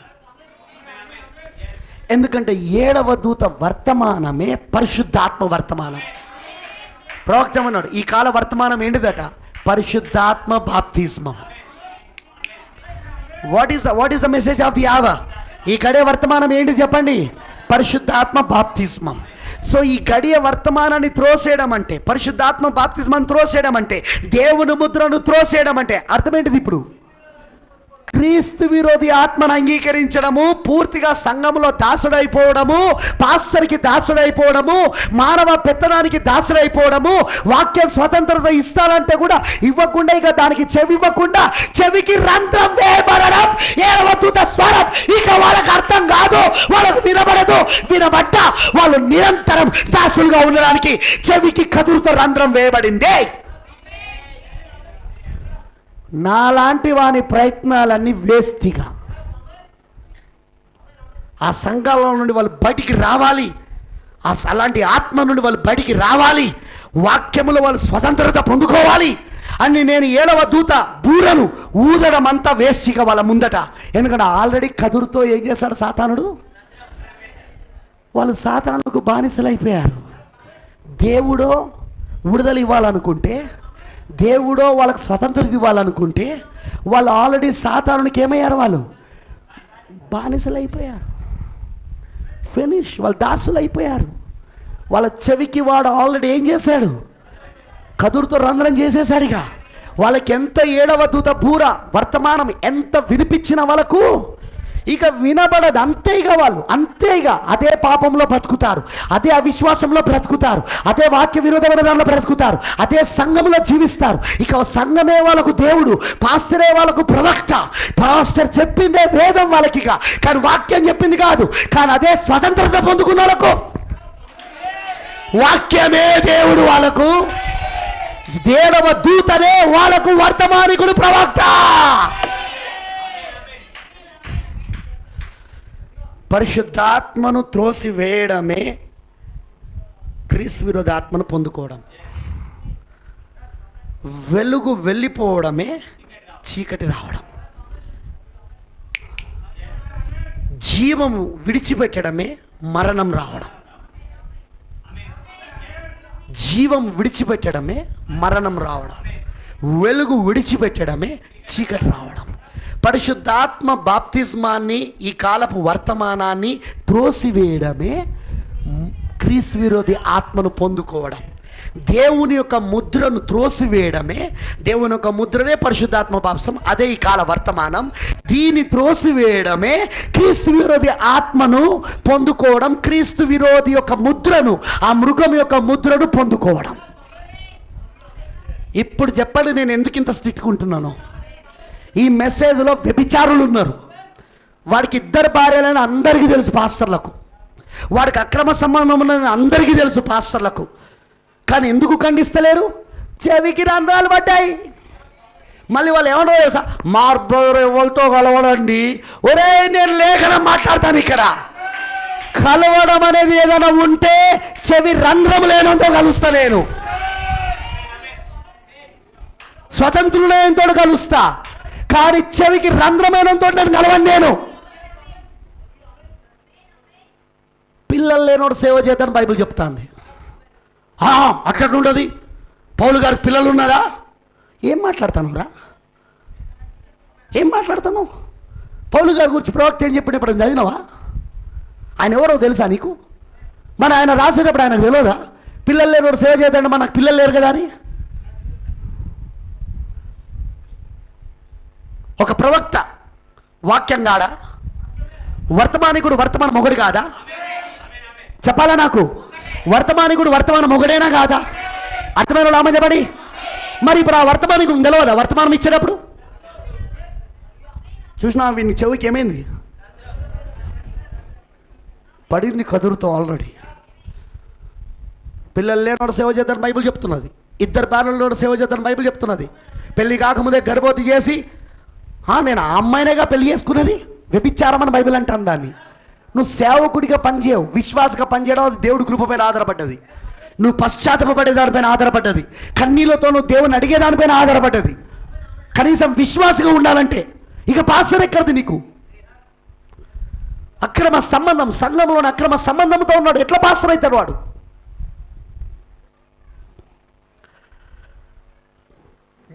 ఎందుకంటే 7వ దూత వర్తమానమే పరిశుద్ధాత్మ వర్తమానం. ప్రవక్త అన్నాడు, ఈ కాల వర్తమానం ఏంటిదట? పరిశుద్ధాత్మ బాప్తిస్మం. What is the message of the hour? ఈ గడియ వర్తమానం ఏంటి చెప్పండి? పరిశుద్ధాత్మ బాప్తిస్మం. సో ఈ గడియ వర్తమానాన్ని త్రోసేయడం అంటే, పరిశుద్ధాత్మ బాప్తిస్మాన్ని త్రోసేయడం అంటే, దేవుని ముద్రను త్రోసేయడం అంటే అర్థం ఏంటిది? ఇప్పుడు క్రీస్తు విరోధి ఆత్మను అంగీకరించడము, పూర్తిగా సంఘంలో దాసుడైపోవడము, పాస్టర్కి దాసుడైపోవడము, మానవ పెత్తనానికి దాసుడైపోవడము, వాక్యం స్వతంత్రత ఇస్తానంటే కూడా ఇవ్వకుండా, ఇక దానికి చెవి ఇవ్వకుండా చెవికి రంధ్రం వేయబడడం, 7వ దూత స్వరం ఇక వాళ్ళకి అర్థం కాదు, వాళ్ళకు వినబడదు. వినబడ్డ వాళ్ళు నిరంతరం దాసులుగా ఉండడానికి చెవికి కదురుతో రంధ్రం వేయబడింది. నాలాంటి వాని ప్రయత్నాలన్నీ వేస్తిగా. ఆ సంఘాల నుండి వాళ్ళు బయటికి రావాలి, అలాంటి ఆత్మ నుండి వాళ్ళు బయటికి రావాలి, వాక్యములో వాళ్ళు స్వతంత్రత పొందుకోవాలి అని నేను 7వ దూత బూరను ఊదడం అంతా వేస్తిగా వాళ్ళ ముందట. ఎందుకంటే ఆల్రెడీ కదురుతో ఏం చేశాడు సాతానుడు? వాళ్ళు సాతానుకు బానిసలైపోయారు. దేవుడో విడుదల ఇవ్వాలనుకుంటే, దేవుడో వాళ్ళకి స్వతంత్రం ఇవ్వాలనుకుంటే, వాళ్ళు ఆల్రెడీ సాతానునికి ఏమయ్యారు? వాళ్ళు బానిసలు అయిపోయారు. ఫినిష్. వాళ్ళు దాసులు అయిపోయారు. వాళ్ళ చెవికి వాడు ఆల్రెడీ ఏం చేశాడు? కదురుతో రంధ్రం చేసేసాడిగా. వాళ్ళకి ఎంత 7వ దూత బూర వర్తమానం ఎంత వినిపించిన వాళ్ళకు ఇక వినబడదు. అంతే ఇక వాళ్ళు అంతే ఇక అదే పాపంలో బ్రతుకుతారు, అదే అవిశ్వాసంలో బ్రతుకుతారు, అదే వాక్య విరోధమైన దానిలో బ్రతుకుతారు, అదే సంఘంలో జీవిస్తారు. ఇక సంఘమే వాళ్ళకు దేవుడు, పాస్టరే వాళ్ళకు ప్రవక్త. పాస్టర్ చెప్పిందే వేదం వాళ్ళకి, కానీ వాక్యం చెప్పింది కాదు. కానీ అదే స్వతంత్రత పొందుకున్న వాళ్ళకు వాక్యమే దేవుడు, వాళ్ళకు 7వ దూతనే వాళ్ళకు వర్తమానికుడు, ప్రవక్త. పరిశుద్ధాత్మను త్రోసివేయడమే క్రీస్తు విరోధ ఆత్మను పొందుకోవడం. వెలుగు వెళ్ళిపోవడమే చీకటి రావడం. జీవము విడిచిపెట్టడమే మరణం రావడం. జీవం విడిచిపెట్టడమే మరణం రావడం. వెలుగు విడిచిపెట్టడమే చీకటి రావడం. పరిశుద్ధాత్మ బాప్తిస్మాన్ని, ఈ కాలపు వర్తమానాన్ని త్రోసివేయడమే క్రీస్తు విరోధి ఆత్మను పొందుకోవడం. దేవుని యొక్క ముద్రను త్రోసివేయడమే, దేవుని యొక్క ముద్రనే పరిశుద్ధాత్మ బాప్సం, అదే ఈ కాల వర్తమానం. దీన్ని త్రోసివేయడమే క్రీస్తు విరోధి ఆత్మను పొందుకోవడం. క్రీస్తు విరోధి యొక్క ముద్రను, ఆ మృగం యొక్క ముద్రను పొందుకోవడం. ఇప్పుడు చెప్పండి, నేను ఎందుకు ఇంత స్ట్రిక్ట్ ఉంటున్నాను? ఈ మెసేజ్లో వ్యభిచారులు ఉన్నారు. వాడికి 2 భార్యలని అందరికీ తెలుసు పాస్టర్లకు. వాడికి అక్రమ సంబంధం ఉన్నదని అందరికీ తెలుసు పాస్టర్లకు. కానీ ఎందుకు ఖండిస్తలేరు? చెవికి రంధ్రాలు పడ్డాయి. మళ్ళీ వాళ్ళు ఏమన్నా తెలుసా? మా బ్రదర్ ఎవరితో కలవడండి. ఒరే, నేను లేఖనం మాట్లాడతాను ఇక్కడ. కలవడం అనేది ఏదైనా ఉంటే చెవి రంధ్రం లేనంతో కలుస్తా నేను. స్వతంత్రులైనంతో కలుస్తా, కానీ చెవికి రంధ్రమైనంతో నేను కలవను. నేను పిల్లలు లేనోడు సేవ చేద్దాను బైబిల్ చెప్తాంది. అట్లా ఉండదు. పౌలు గారికి పిల్లలు ఉన్నదా? ఏం మాట్లాడతాను రా? ఏం మాట్లాడతాను? పౌలు గారి గురించి ప్రవక్త ఏం చెప్పినప్పుడు చదివినావా? ఆయన ఎవరో తెలుసా నీకు? మన ఆయన రాసేటప్పుడు ఆయనకు తెలియదా పిల్లలు లేనోడు సేవ చేద్దాం, మనకు పిల్లలు లేరు కదా అని? ఒక ప్రవక్త వాక్యం కాడా? వర్తమానికుడు వర్తమాన మొగుడు కాదా? చెప్పాలా నాకు? వర్తమానికుడు వర్తమాన మొగుడేనా కాదా? అర్థమైన లామజబడి. మరి ఇప్పుడు ఆ వర్తమానికుడు తెలియదా వర్తమానం ఇచ్చేటప్పుడు? చూసినా వీని చెవికి ఏమైంది? పడింది కదురుతో ఆల్రెడీ. పిల్లలు లేనోడు సేవ చేద్దాను బైబిల్ చెప్తున్నది. 2 భార్యలతో సేవ చేద్దాను బైబిల్ చెప్తున్నది. పెళ్లి కాకముందే గర్భవతి చేసి నేను ఆ అమ్మాయినేగా పెళ్లి చేసుకున్నది. వ్యభిచారం అని బైబిల్ అంటాను దాన్ని. నువ్వు సేవకుడిగా పనిచేయవు, విశ్వాసగా పనిచేయడం అది దేవుడి కృపపైన ఆధారపడ్డది. నువ్వు పశ్చాత్తపడే దానిపైన ఆధారపడ్డది. కన్నీళ్లతో నువ్వు దేవుని అడిగే దానిపైన ఆధారపడ్డది. కనీసం విశ్వాసగా ఉండాలంటే ఇక పాస్టర్ ఎక్కడిది నీకు? అక్రమ సంబంధం, సంఘంలోని అక్రమ సంబంధంతో ఉన్నాడు, ఎట్లా పాస్టర్ అవుతాడు వాడు?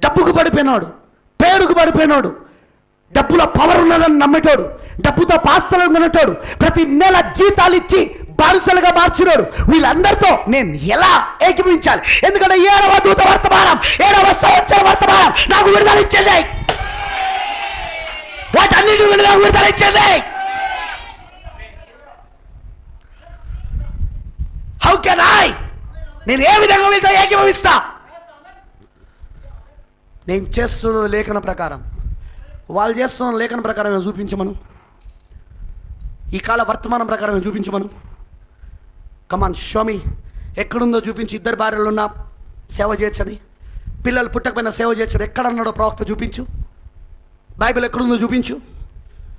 డబ్బుకు పడిపోయినాడు, పేరుకు పడిపోయినాడు, డబ్బుల పవర్ ఉన్నదని నమ్మేటోడు, డబ్బుతో పాస్టర్లు కొనేటోడు, ప్రతి నెల జీతాలు ఇచ్చి బానిసలుగా మార్చినోడు. వీళ్ళందరితో నేను ఎలా ఏకీభవించాలి? ఎందుకంటే 7వ దూత వర్తమానం, 7వ సంవత్సరం వర్తమానం నాకు విడుదల ఇచ్చేది. నాకు విడుదల ఇచ్చింది. హౌ కెన్ ఐ, నేను ఏ విధంగా వీళ్ళతో ఏకీభవిస్తా? నేను చేస్తున్న లేఖన ప్రకారం, వాళ్ళు చేస్తున్న లేఖన ప్రకారం చూపించమను, ఈ కాల వర్తమానం ప్రకారం చూపించమను. కమాన్ షోమి, ఎక్కడుందో చూపించి. ఇద్దరు భార్యలు ఉన్నా సేవ చేయొచ్చని, పిల్లలు పుట్టకపోయినా సేవ చేయొచ్చని ఎక్కడన్నాడో ప్రవక్త చూపించు. బైబిల్ ఎక్కడుందో చూపించు.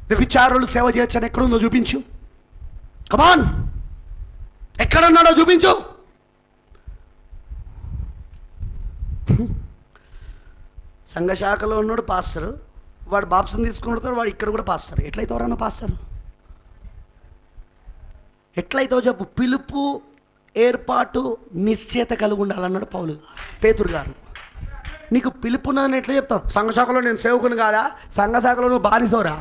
వ్యభిచారులు సేవ చేయొచ్చని ఎక్కడుందో చూపించు. కమాన్, ఎక్కడన్నాడో చూపించు. సంఘశాఖలో ఉన్నాడు పాస్టర్, వాడు బాప్సం తీసుకుంటాడు, వాడు ఇక్కడ కూడా పాస్టర్. ఎట్లయితే ఎవరన్నా పాస్టర్? ఎట్లయితే చెప్పు. పిలుపు, ఏర్పాటు, నిశ్చయత కలిగి ఉండాలన్నాడు పేతురు గారు. నీకు పిలుపున్నదని ఎట్లా చెప్తావు? సంఘశాఖలో నేను సేవకుని కాదా? సంఘశాఖలో నువ్వు బానిసోరా?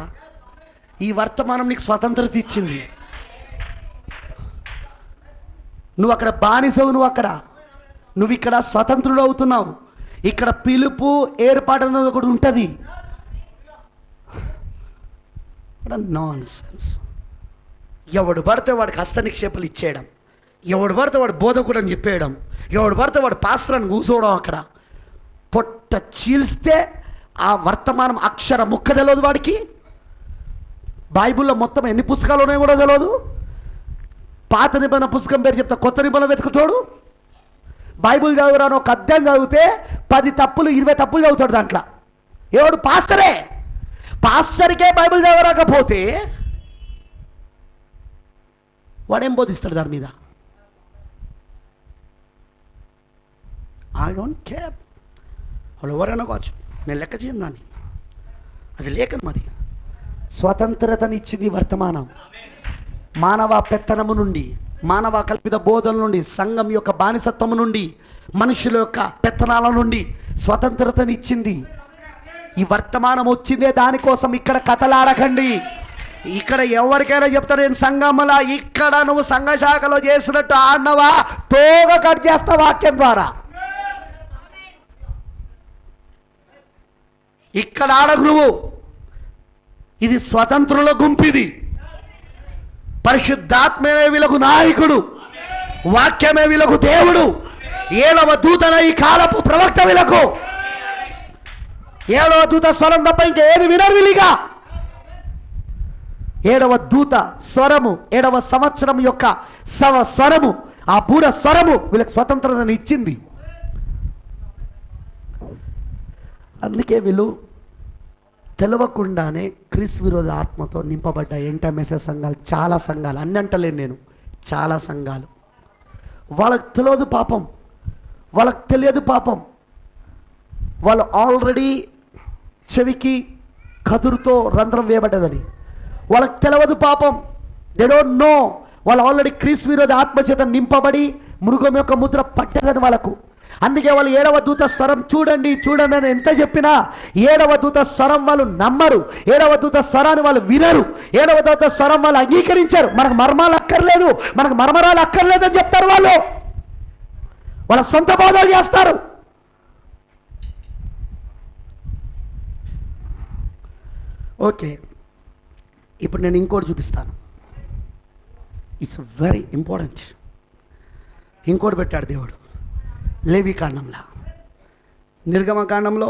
ఈ వర్తమానం నీకు స్వతంత్రత ఇచ్చింది. నువ్వు అక్కడ బానిసవు, నువ్వు ఇక్కడ స్వతంత్రుడు అవుతున్నావు. ఇక్కడ పిలుపు, ఏర్పాటు అనేది ఒకటి ఉంటుంది. నాన్సెన్స్. ఎవడు పడితే వాడికి హస్త నిక్షేపలు ఇచ్చేయడం, ఎవడు పడితే వాడు బోధకుడు అని చెప్పేయడం, ఎవడు పడితే వాడు పాస్టర్ అని కూర్చోవడం, అక్కడ పొట్ట చీల్స్తే ఆ వర్తమానం అక్షర ముక్క తెలియదు వాడికి. బైబిల్లో మొత్తం ఎన్ని పుస్తకాలు ఉన్నాయో కూడా తెలియదు. పాత నిబంధన పుస్తకం పేరు చెప్తా, కొత్త నిబంధన వెతుకుతాడు. బైబిల్ చదువురాను ఒక అధ్యాయం చదివితే 10 తప్పులు 20 తప్పులు చదువుతాడు దాంట్లో. ఎవడు? పాస్టరే. పాస్టర్కే బైబిల్ చదవరాకపోతే వాడేం బోధిస్తాడు దాని మీద? ఐ డోంట్ కేర్, వాళ్ళు ఎవరైనా కావచ్చు, నేను లెక్క చేయను దాన్ని. అది లేఖనం, అది స్వతంత్రతనిచ్చింది వర్తమానం. మానవ పెత్తనము నుండి, మానవ కల్పిత బోధన నుండి, సంఘం యొక్క బానిసత్వము నుండి, మనుషుల యొక్క పెత్తనాల నుండి స్వతంత్రతనిచ్చింది. ఈ వర్తమానం వచ్చిందే దానికోసం. ఇక్కడ కథలాడకండి. ఇక్కడ ఎవరికైనా చెప్తాను నేను, సంఘంలా ఇక్కడ నువ్వు సంఘ శాఖలో చేసినట్టు ఆడినవా, తోగ కట్ చేస్తా వాక్యం ద్వారా. ఇక్కడ ఆడకు నువ్వు. ఇది స్వతంత్రుల గుంపిది. పరిశుద్ధాత్మే వీళ్ళకు నాయకుడు, వాక్యమే వీళ్ళకు దేవుడు, 7వ దూతన ఈ కాలపు ప్రవక్త వీళ్ళకు. 7వ దూత స్వరం తప్ప ఇంకా ఏది వినరు వీళ్ళిగా. 7వ దూత స్వరము, 7వ సంవత్సరం యొక్క స్వరము, ఆ బూర స్వరము వీళ్ళకి స్వతంత్రతను ఇచ్చింది. అందుకే వీళ్ళు తెలవకుండానే క్రీస్తు విరోధ ఆత్మతో నింపబడ్డ ఎంటమెసే సంఘాలు, చాలా సంఘాలు, అన్ని అంటలేను నేను, చాలా సంఘాలు. వాళ్ళకి తెలియదు పాపం, వాళ్ళకి తెలియదు పాపం. వాళ్ళు ఆల్రెడీ చెవికి కదురుతో రంధ్రం వేయబడ్డదని వాళ్ళకి తెలియదు పాపం. They don't know. వాళ్ళు ఆల్రెడీ క్రీస్తు విరోధ ఆత్మచేత నింపబడి మృగం యొక్క ముద్ర పట్టదని వాళ్ళకు. అందుకే వాళ్ళు 7వ దూత స్వరం చూడండి చూడండి అని ఎంత చెప్పినా 7వ దూత స్వరం వాళ్ళు నమ్మరు. 7వ దూత స్వరాన్ని వాళ్ళు వినరు. 7వ దూత స్వరం వాళ్ళు అంగీకరించారు. మనకు మర్మాలు అక్కర్లేదు, మనకు మర్మరాలు అక్కర్లేదు అని చెప్తారు వాళ్ళు. వాళ్ళ సొంత బోధలు చేస్తారు. ఓకే, ఇప్పుడు నేను ఇంకోటి చూపిస్తాను. It's very important. ఇంకోటి పెట్టాడు దేవుడు లేవికాండంలో. నిర్గమకాండంలో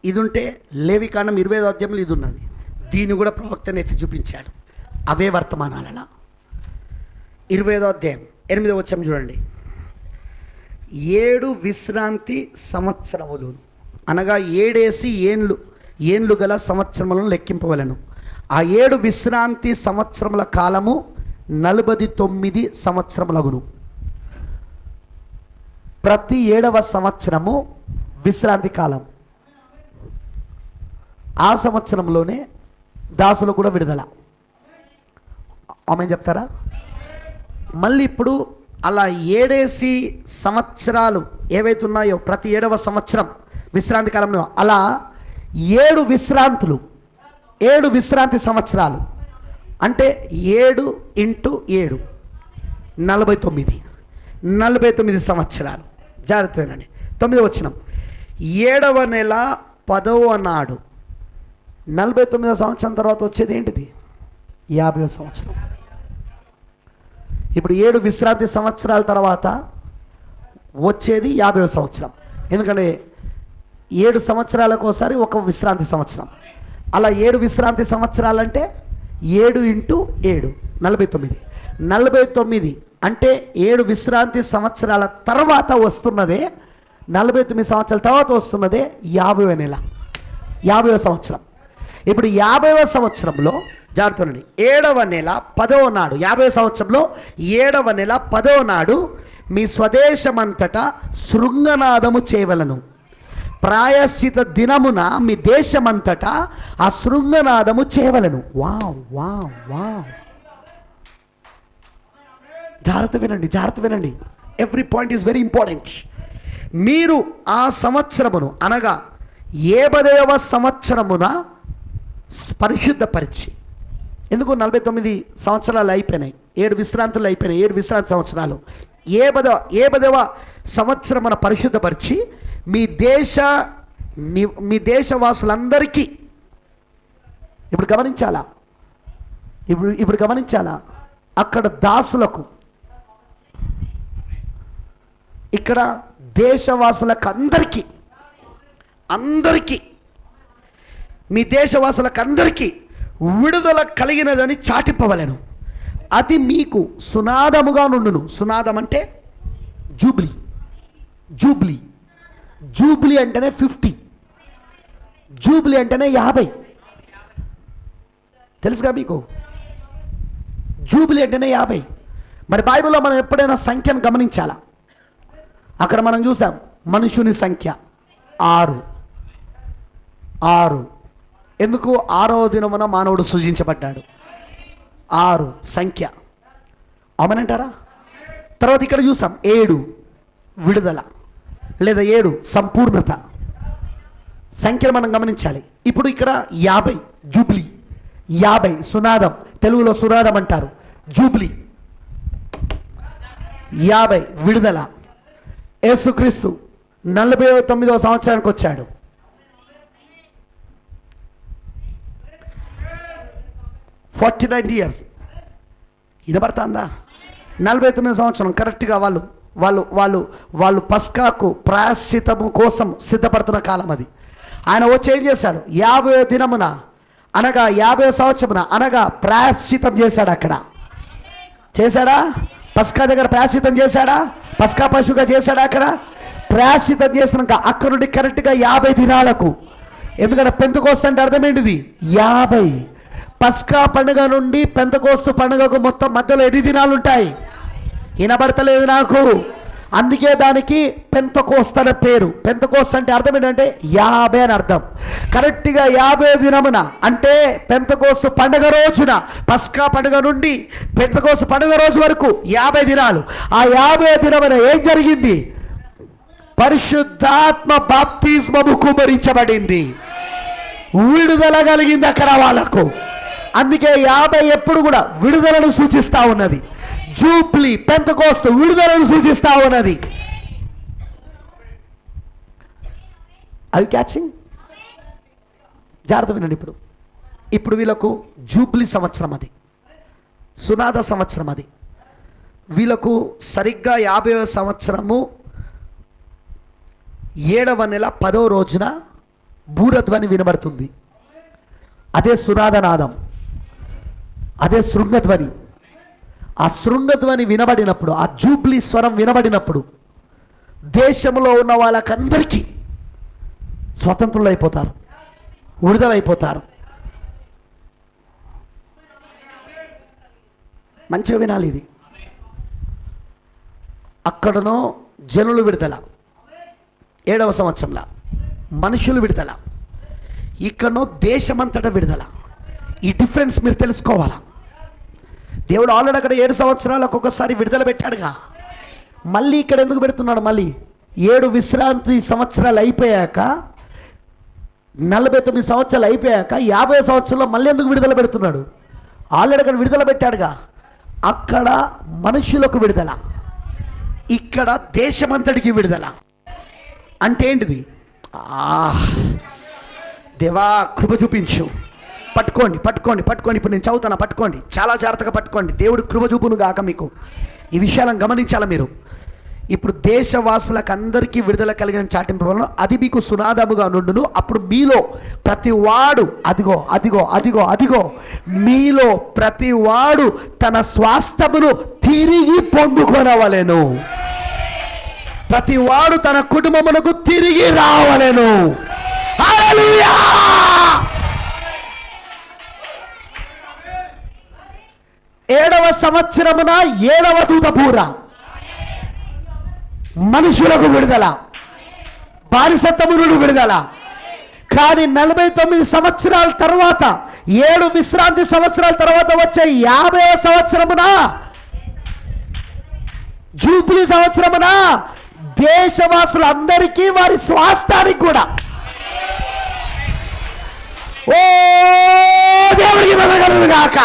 ఇది ఉంటే లేవికాండం 25వ అధ్యాయంలో ఇది ఉన్నది. దీన్ని కూడా ప్రవక్తను ఎత్తి చూపించాడు. అవే వర్తమానాలలో 25వ అధ్యాయం 8వ వచనం చూడండి. 7 విశ్రాంతి సంవత్సరములు అనగా 7 ఏండ్లు గల సంవత్సరములను లెక్కింపవలను. ఆ 7 విశ్రాంతి సంవత్సరముల కాలము 49 సంవత్సరములగును. ప్రతి 7వ సంవత్సరము విశ్రాంతి కాలం. ఆ సంవత్సరంలోనే దాసులు కూడా విడుదల. ఆమె చెప్తారా? మళ్ళీ ఇప్పుడు అలా 7 సంవత్సరాలు ఏవైతే ఉన్నాయో ప్రతి 7వ సంవత్సరం విశ్రాంతి కాలంలో అలా 7 విశ్రాంతులు, 7 విశ్రాంతి సంవత్సరాలు అంటే 7 × 7 49 సంవత్సరాలు. జాగ్రత్తగానండి. 9వ వచనం. 7వ నెల 10వ నాడు 49వ సంవత్సరం తర్వాత వచ్చేది ఏంటిది? 50వ సంవత్సరం. ఇప్పుడు 7 విశ్రాంతి సంవత్సరాల తర్వాత వచ్చేది 50వ సంవత్సరం. ఎందుకంటే 7 సంవత్సరాలకు ఒకసారి ఒక విశ్రాంతి సంవత్సరం. అలా 7 విశ్రాంతి సంవత్సరాలంటే 7 × 7 49. 49 అంటే 7 విశ్రాంతి సంవత్సరాల తర్వాత వస్తున్నదే, 49 సంవత్సరాల తర్వాత వస్తున్నదే 50వ నెల, 50వ సంవత్సరం. ఇప్పుడు 50వ సంవత్సరంలో జాగ్రత్తనండి, 7వ నెల 10వ నాడు, 50వ సంవత్సరంలో 7వ నెల 10వ నాడు మీ స్వదేశమంతటా శృంగనాదము చేయవలను. ప్రాయశ్చిత దినమున మీ దేశమంతటా ఆ శృంగనాదము చేయవలను. Wow wow wow. జాగ్రత్త వినండి, జాగ్రత్త వినండి. Every point is very important. మీరు ఆ సంవత్సరమును అనగా 50వ సంవత్సరమున పరిశుద్ధపరిచి, ఎందుకు 49 సంవత్సరాలు అయిపోయినాయి, 7 విశ్రాంతులు అయిపోయినాయి, 7 విశ్రాంతి సంవత్సరాలు. 50వ సంవత్సరమున పరిశుద్ధపరిచి మీ దేశవాసులందరికీ, ఇప్పుడు గమనించాలా, అక్కడ దాసులకు, ఇక్కడ దేశవాసులకు అందరికీ మీ దేశవాసులకు అందరికీ విడుదల కలిగినదని చాటింపవలెను. అది మీకు సునాదముగా నుండును. సునాదం అంటే జూబ్లీ అంటేనే 50, జూబ్లీ అంటేనే 50. తెలుసుగా మీకు? జూబ్లీ అంటేనే 50. మరి బైబిల్లో మనం ఎప్పుడైనా సంఖ్యను గమనించాలా? అక్కడ మనం చూసాం మనుషుని సంఖ్య 6. ఎందుకు? 6వ దినమున మానవుడు సృజించబడ్డాడు. 6 సంఖ్య, అవునంటారా? తర్వాత ఇక్కడ చూసాం 7 విడుదల, లేదా 7 సంపూర్ణత. సంఖ్యను మనం గమనించాలి. ఇప్పుడు ఇక్కడ 50 జూబ్లీ, 50 సునాదం, తెలుగులో సునాదం అంటారు, జూబ్లీ. 50 విడుదల. యేసుక్రీస్తు 49వ సంవత్సరానికి వచ్చాడు. 49 ఇయర్స్. ఇదపడుతుందా? 49వ సంవత్సరం కరెక్ట్గా వాళ్ళు పస్కాకు ప్రాయశ్చితము కోసం సిద్ధపడుతున్న కాలం అది. ఆయన వచ్చి ఏం చేశాడు? 50వ దినమున అనగా 50వ సంవత్సరమున అనగా ప్రాయశ్చితం చేశాడు. అక్కడ చేశాడా? పస్కా దగ్గర ప్రాయశ్చితం చేశాడా? పస్కా పశువుగా చేశాడా? అక్కడ ప్రాయశ్చితం చేసినాక అక్కడ నుండి కరెక్ట్గా 50 దినాలకు, ఎందుకంటే పెంతెకోస్తు అంటే అర్థం ఏంటిది? 50. పస్కా పండుగ నుండి పెంతెకోస్తు పండుగకు మొత్తం మధ్యలో ఎన్ని దినాలు ఉంటాయి? వినబడతలేదు నాకు. అందుకే దానికి పెంతెకోస్తు అనే పేరు. పెంతెకోస్తు అంటే అర్థం ఏంటంటే 50 అని అర్థం. కరెక్ట్గా 50 దినమున అంటే పెంతెకోస్తు పండుగ రోజున, పస్కా పండుగ నుండి పెంతెకోస్తు పండుగ రోజు వరకు 50 దినాలు. ఆ 50 దినమున ఏం జరిగింది? పరిశుద్ధాత్మ బాప్తిస్మము కుమ్మరించబడింది, విడుదల కలిగింది అక్కడ వాళ్ళకు. అందుకే 50 ఎప్పుడు కూడా విడుదలను సూచిస్తూ ఉన్నది. జూబ్లీ, పెంతెకోస్తు విడుదలను సూచిస్తూ ఉన్నది. అవి క్యాచింగ్? జాగ్రత్త వినండి. ఇప్పుడు వీళ్ళకు జూబ్లీ సంవత్సరం అది, సునాద సంవత్సరం అది. వీళ్ళకు సరిగ్గా 50వ సంవత్సరము 7వ నెల 10వ రోజున బూరధ్వని వినబడుతుంది. అదే సునాదనాదం, అదే శృంగధ్వని. ఆ శృంగధ్వని వినబడినప్పుడు, ఆ జూబ్లీ స్వరం వినబడినప్పుడు దేశంలో ఉన్న వాళ్ళకందరికీ స్వతంత్రులు అయిపోతారు, విడుదలైపోతారు. మంచిగా వినాలి ఇది. అక్కడనో జనులు విడుదల 7వ సంవత్సరంలో, మనుషులు విడుదల. ఇక్కడనో దేశమంతటా విడుదల. ఈ డిఫరెన్స్ మీరు తెలుసుకోవాలా. దేవుడు ఆల్రెడీ అక్కడ 7 సంవత్సరాలకు ఒకసారి విడుదల పెట్టాడుగా. మళ్ళీ ఇక్కడ ఎందుకు పెడుతున్నాడు? మళ్ళీ 7 విశ్రాంతి సంవత్సరాలు అయిపోయాక, 49 సంవత్సరాలు అయిపోయాక 50వ సంవత్సరంలో మళ్ళీ ఎందుకు విడుదల పెడుతున్నాడు? ఆల్రెడీ అక్కడ విడుదల పెట్టాడుగా. అక్కడ మనుషులకు విడుదల, ఇక్కడ దేశమంతటికి విడుదల. అంటే ఏంటిది? దేవా కృప చూపించు. పట్టుకోండి పట్టుకోండి పట్టుకోండి. ఇప్పుడు నేను చదువుతాను, పట్టుకోండి, చాలా జాగ్రత్తగా పట్టుకోండి. దేవుడు కృప చూపును గాక మీకు. ఈ విషయాలను గమనించాలా మీరు. ఇప్పుడు దేశవాసులకు అందరికీ విడుదల కలిగిన చాటింపు వలన అది మీకు సునాదముగా నుండును. అప్పుడు మీలో ప్రతివాడు అదిగో అదిగో అదిగో అదిగో మీలో ప్రతివాడు తన స్వాస్థ్యమును తిరిగి పొందుకొనవలెను. ప్రతివాడు తన కుటుంబమునకు తిరిగి రావలెను. హల్లెలూయా. 7వ సంవత్సరమున 7వ దూత బూర. మనుషులకు విడుదల, బానిసత్వము నుండి విడుదల. కానీ 49 సంవత్సరాల తర్వాత, 7 విశ్రాంతి సంవత్సరాల తర్వాత వచ్చే 50వ సంవత్సరమున, జూబ్లీ సంవత్సరమున దేశవాసులందరికీ వారి స్వాస్థానికి కూడా, ఓ దేవుడికి మహిమ గాక,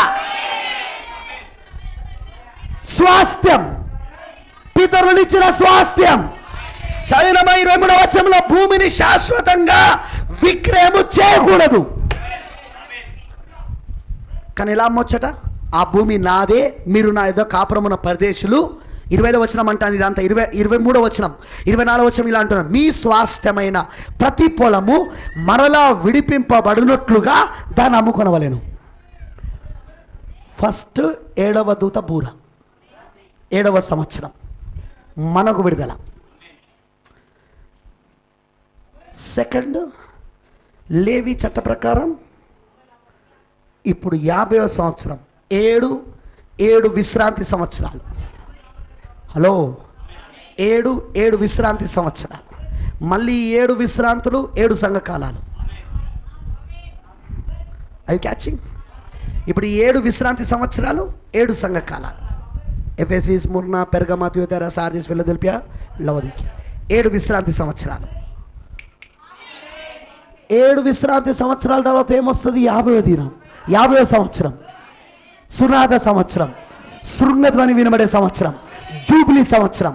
స్వాస్థ్యం, పితరులు ఇచ్చిన స్వాస్థ్యం. చైనమై 23వ వచనంలో భూమిని శాశ్వతంగా విక్రయము చేయకూడదు. కానీ ఎలా అమ్మొచ్చట? ఆ భూమి నాదే, మీరు నా ఏదో కాపురమున పరదేశులు. 20వ వచనం అంటాను ఇదంతా. 23వ వచనం, 24వ వచనం ఇలా అంటున్నాను, మీ స్వాస్థ్యమైన ప్రతి పొలము మరలా విడిపింపబడినట్లుగా దాన్ని అమ్ముకొనవలెను. ఫస్ట్ 7వ దూత బూర, 7వ సంవత్సరం మనకు విడుదల. సెకండ్ లేవి చట్ట ప్రకారం ఇప్పుడు 50వ సంవత్సరం, 7 విశ్రాంతి సంవత్సరాలు. హలో, 7 విశ్రాంతి సంవత్సరాలు. మళ్ళీ 7 విశ్రాంతులు, 7 సంఘకాలాలు. అవి క్యాచింగ్. ఇప్పుడు 7 విశ్రాంతి సంవత్సరాలు, 7 సంఘకాలాలు. ఎఫెసీ, స్ముర్ణ, పెర్గమ, థియోతైర, సార్దిస్, ఫిలదెల్ఫియా, లవోదికియా. 7 విశ్రాంతి సంవత్సరాలు. 7 విశ్రాంతి సంవత్సరాల తర్వాత ఏమొస్తుంది? 50వ దినం, 50వ సంవత్సరం, సునాద సంవత్సరం, శృంగధ్వని వినబడే సంవత్సరం, జూబ్లీ సంవత్సరం.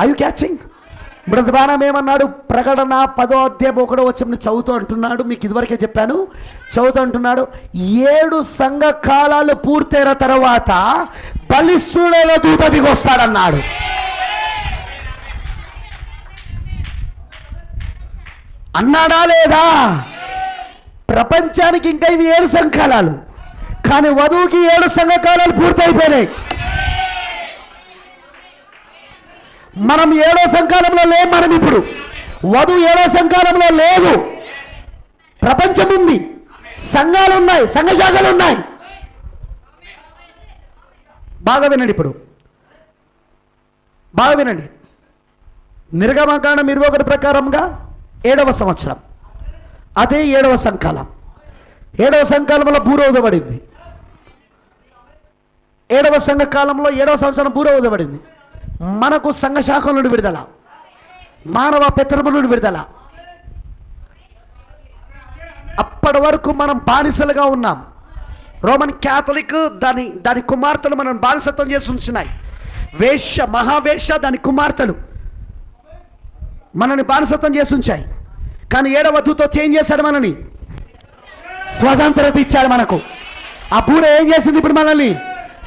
I you catching? బ్రదబానం ఏమన్నాడు? ప్రకటన 10వ అధ్యాయం 1వ వచనం చదువుతూ అంటున్నాడు, మీకు ఇదివరకే చెప్పాను, చదువుతూ అంటున్నాడు, 7 సంఘ కాలాలు పూర్తయిన తర్వాత బలిష్ఠుడైన దూత దిగొస్తాడన్నాడు. అన్నాడా లేదా? ప్రపంచానికి ఇంకా ఇవి 7 సంఘకాలాలు, కానీ వధువుకి 7 సంఘకాలాలు పూర్తయిపోయినాయి. మనం 7వ సంకాలంలో లేం. మనం ఇప్పుడు వధువు 7వ సంకాలంలో లేదు. ప్రపంచం ఉంది, సంఘాలు ఉన్నాయి, సంఘ శాఖలు ఉన్నాయి. బాగా వినండి, ఇప్పుడు బాగా వినండి. నిర్గమకాండం 21 ప్రకారంగా 7వ సంవత్సరం, అదే 7వ సంకాలం. 7వ సంకాలంలో బూర ఊదబడింది. 7వ సంఘ కాలంలో 7వ సంవత్సరం బూర ఊదబడింది. మనకు సంఘ శాఖల నుండి విడుదల, మానవ పితరుల నుండి విడుదల. అప్పటి వరకు మనం బానిసలుగా ఉన్నాం. రోమన్ క్యాథలిక్ దాని కుమార్తెలు మనం బానిసత్వం చేసి ఉంచున్నాయి. వేశ్య, మహావేశ్య, దాని కుమార్తెలు మనని బానిసత్వం చేసి ఉంచాయి. కానీ 7వ దూత చేంజ్ చేశాడు, మనని స్వతంత్రత ఇచ్చాడు మనకు. ఆ బూర ఏం చేసింది? ఇప్పుడు మనల్ని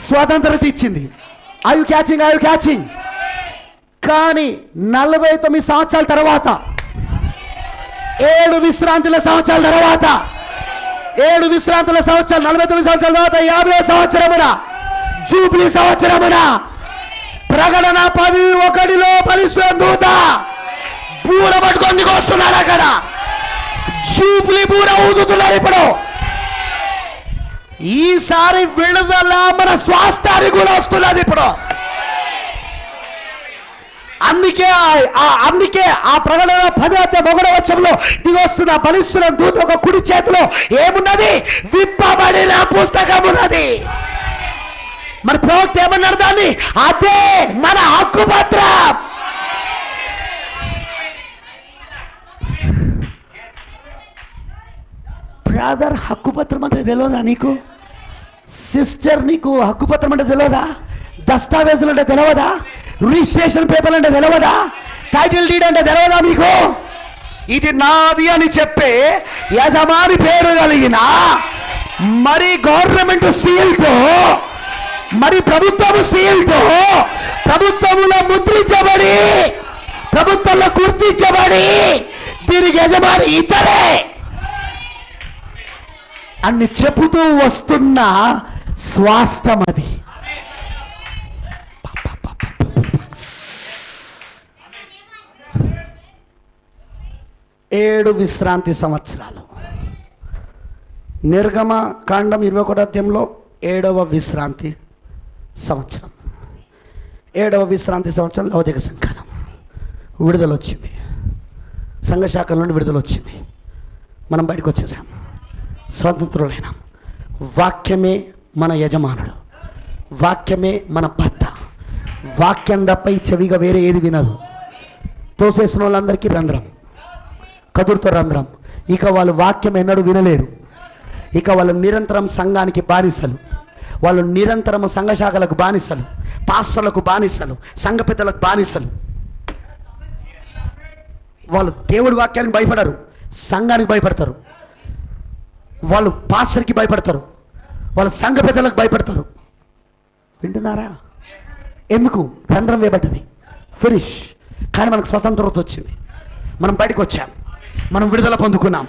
స్వతంత్రత ఇచ్చింది. I you catching? I you catching? కానీ 49 సంవత్సరాల తర్వాత, 7 విశ్రాంతుల సంవత్సరాల తర్వాత, 7 విశ్రాంతుల సంవత్సరాలు, 49 సంవత్సరాల తర్వాత 50వ సంవత్సరమున, జూబ్లీ సంవత్సరమున, ప్రకటన 10:1లో బలిష్ఠుడైన దూత బూర పట్టుకొని వస్తున్నాడు. అక్కడ జూబ్లీ బూర ఊదుతున్నారు. ఇప్పుడు ఈసారి విడుదల మన స్వాస్థానికి కూడా వస్తున్నది ఇప్పుడు. అందుకే ఆ ప్రకటన 10వ వచనంలో దిగొస్తున్న బలిష్ఠుల దూత ఒక కుడి చేతిలో ఏమున్నది? విప్పబడిన పుస్తకం ఉన్నది. మన ప్రవక్త ఏమన్నారు? దాన్ని అదే మన హక్కు పత్రం. బ్రదర్, హక్కుపత్రం అంటే తెలియదా నీకు? సిస్టర్, నీకు హక్కుపత్రం అంటే తెలియదా? దస్తావేజులు అంటే తెలియదా? రిజిస్ట్రేషన్ పేపర్లు అంటే తెలియదా? టైటిల్ డీడ్ అంటే తెలియదా మీకు? ఇది నాది అని చెప్పే యజమాని పేరు కలిగిన, మరి గవర్నమెంట్ సీల్తో, మరి ప్రభుత్వము సీల్తో, ప్రభుత్వంలో ముద్రించబడి, ప్రభుత్వంలో గుర్తించబడి దీనికి యజమాని ఇతరే అని చెబుతూ వస్తున్న స్వాస్థ్యం అది. 7 విశ్రాంతి సంవత్సరాలు. నిర్గమ కాండం 21వ అధ్యాయంలో 7వ విశ్రాంతి సంవత్సరం. 7వ విశ్రాంతి సంవత్సరం లౌకిక సంఘాలం విడుదల వచ్చింది. సంఘశాఖల నుండి విడుదల వచ్చింది. మనం బయటకు వచ్చేసాం, స్వతంత్రులైనాం. వాక్యమే మన యజమానుడు, వాక్యమే మన భర్త. వాక్యం తప్ప ఈ చెవిగా వేరే ఏది వినదు. తోసేసిన వాళ్ళందరికీ రంధ్రం, కదురుతో రంధ్రం. ఇక వాళ్ళు వాక్యం ఎన్నడూ వినలేరు. ఇక వాళ్ళు నిరంతరం సంఘానికి బానిసలు, వాళ్ళు నిరంతరం సంఘశాఖలకు బానిసలు, పాస్టర్లకు బానిసలు, సంఘ పెద్దలకు బానిసలు. వాళ్ళు దేవుడి వాక్యానికి భయపడరు, సంఘానికి భయపడతారు. వాళ్ళు పాస్టర్కి భయపడతారు, వాళ్ళు సంఘ పెద్దలకు భయపడతారు. వింటున్నారా? ఎందుకు? రంధ్రం వేయబడ్డది, ఫినిష్. కానీ మనకు స్వతంత్రత వచ్చింది, మనం బయటకు వచ్చాం, మనం విడుదల పొందుకున్నాం.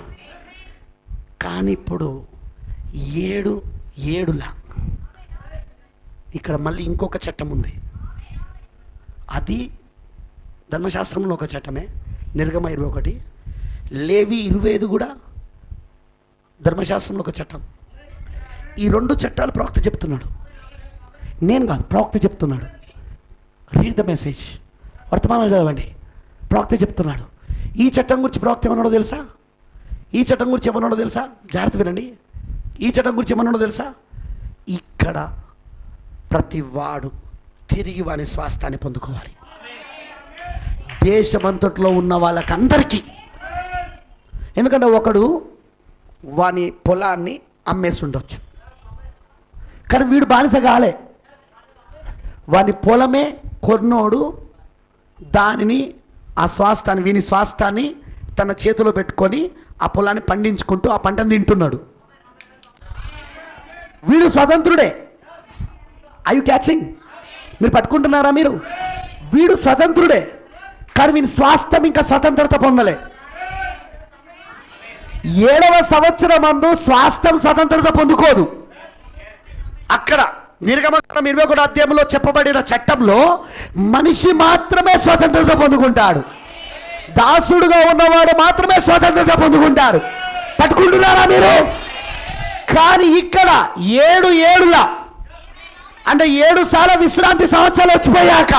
కానీ ఇప్పుడు 7 ఇక్కడ మళ్ళీ ఇంకొక చట్టం ఉంది. అది ధర్మశాస్త్రంలో ఒక చట్టమే, నిర్గమ 21, లేవి 25 కూడా ధర్మశాస్త్రంలో ఒక చట్టం. ఈ 2 చట్టాలు ప్రవక్త చెప్తున్నాడు, నేను కాదు, ప్రవక్త చెప్తున్నాడు. రీడ్ ద మెసేజ్, వర్తమానం చదవండి. ప్రవక్త చెప్తున్నాడు. ఈ చట్టం గురించి ప్రవక్త ఏమన్నాడో తెలుసా? ఈ చట్టం గురించి ఏమన్నాడో తెలుసా? జాగ్రత్త వినండి. ఈ చట్టం గురించి ఏమన్నాడో తెలుసా? ఇక్కడ ప్రతి వాడు తిరిగి వాని స్వాస్థాన్ని పొందుకోవాలి. దేశమంతట్లో ఉన్న వాళ్ళకందరికీ. ఎందుకంటే ఒకడు వాని పొలాన్ని అమ్మేసి ఉండొచ్చు, కానీ వీడు బానిస కాలే. వాని పొలమే కొన్నోడు దానిని, ఆ స్వాస్థాన్ని, వీని స్వాస్థాన్ని తన చేతిలో పెట్టుకొని ఆ పొలాన్ని పండించుకుంటూ ఆ పంటను తింటున్నాడు. వీడు స్వతంత్రుడే. I you catching? మీరు పట్టుకుంటున్నారా? మీరు వీడు స్వతంత్రుడే, కానీ వీని స్వాస్థ్యం ఇంకా స్వతంత్రత పొందలే. 7వ సంవత్సరమందు స్వాస్థ్యం స్వతంత్రత పొందుకోదు. అక్కడ నిర్గమకాండం 21వ అధ్యాయంలో చెప్పబడిన చట్టంలో మనిషి మాత్రమే స్వతంత్రత పొందుకుంటాడు. దాసుడుగా ఉన్నవాడు మాత్రమే స్వతంత్రత పొందుకుంటారు. పట్టుకుంటున్నారా మీరు? కానీ ఇక్కడ 7 అంటే 7 సార్లు విశ్రాంతి సంవత్సరాలు వచ్చిపోయాక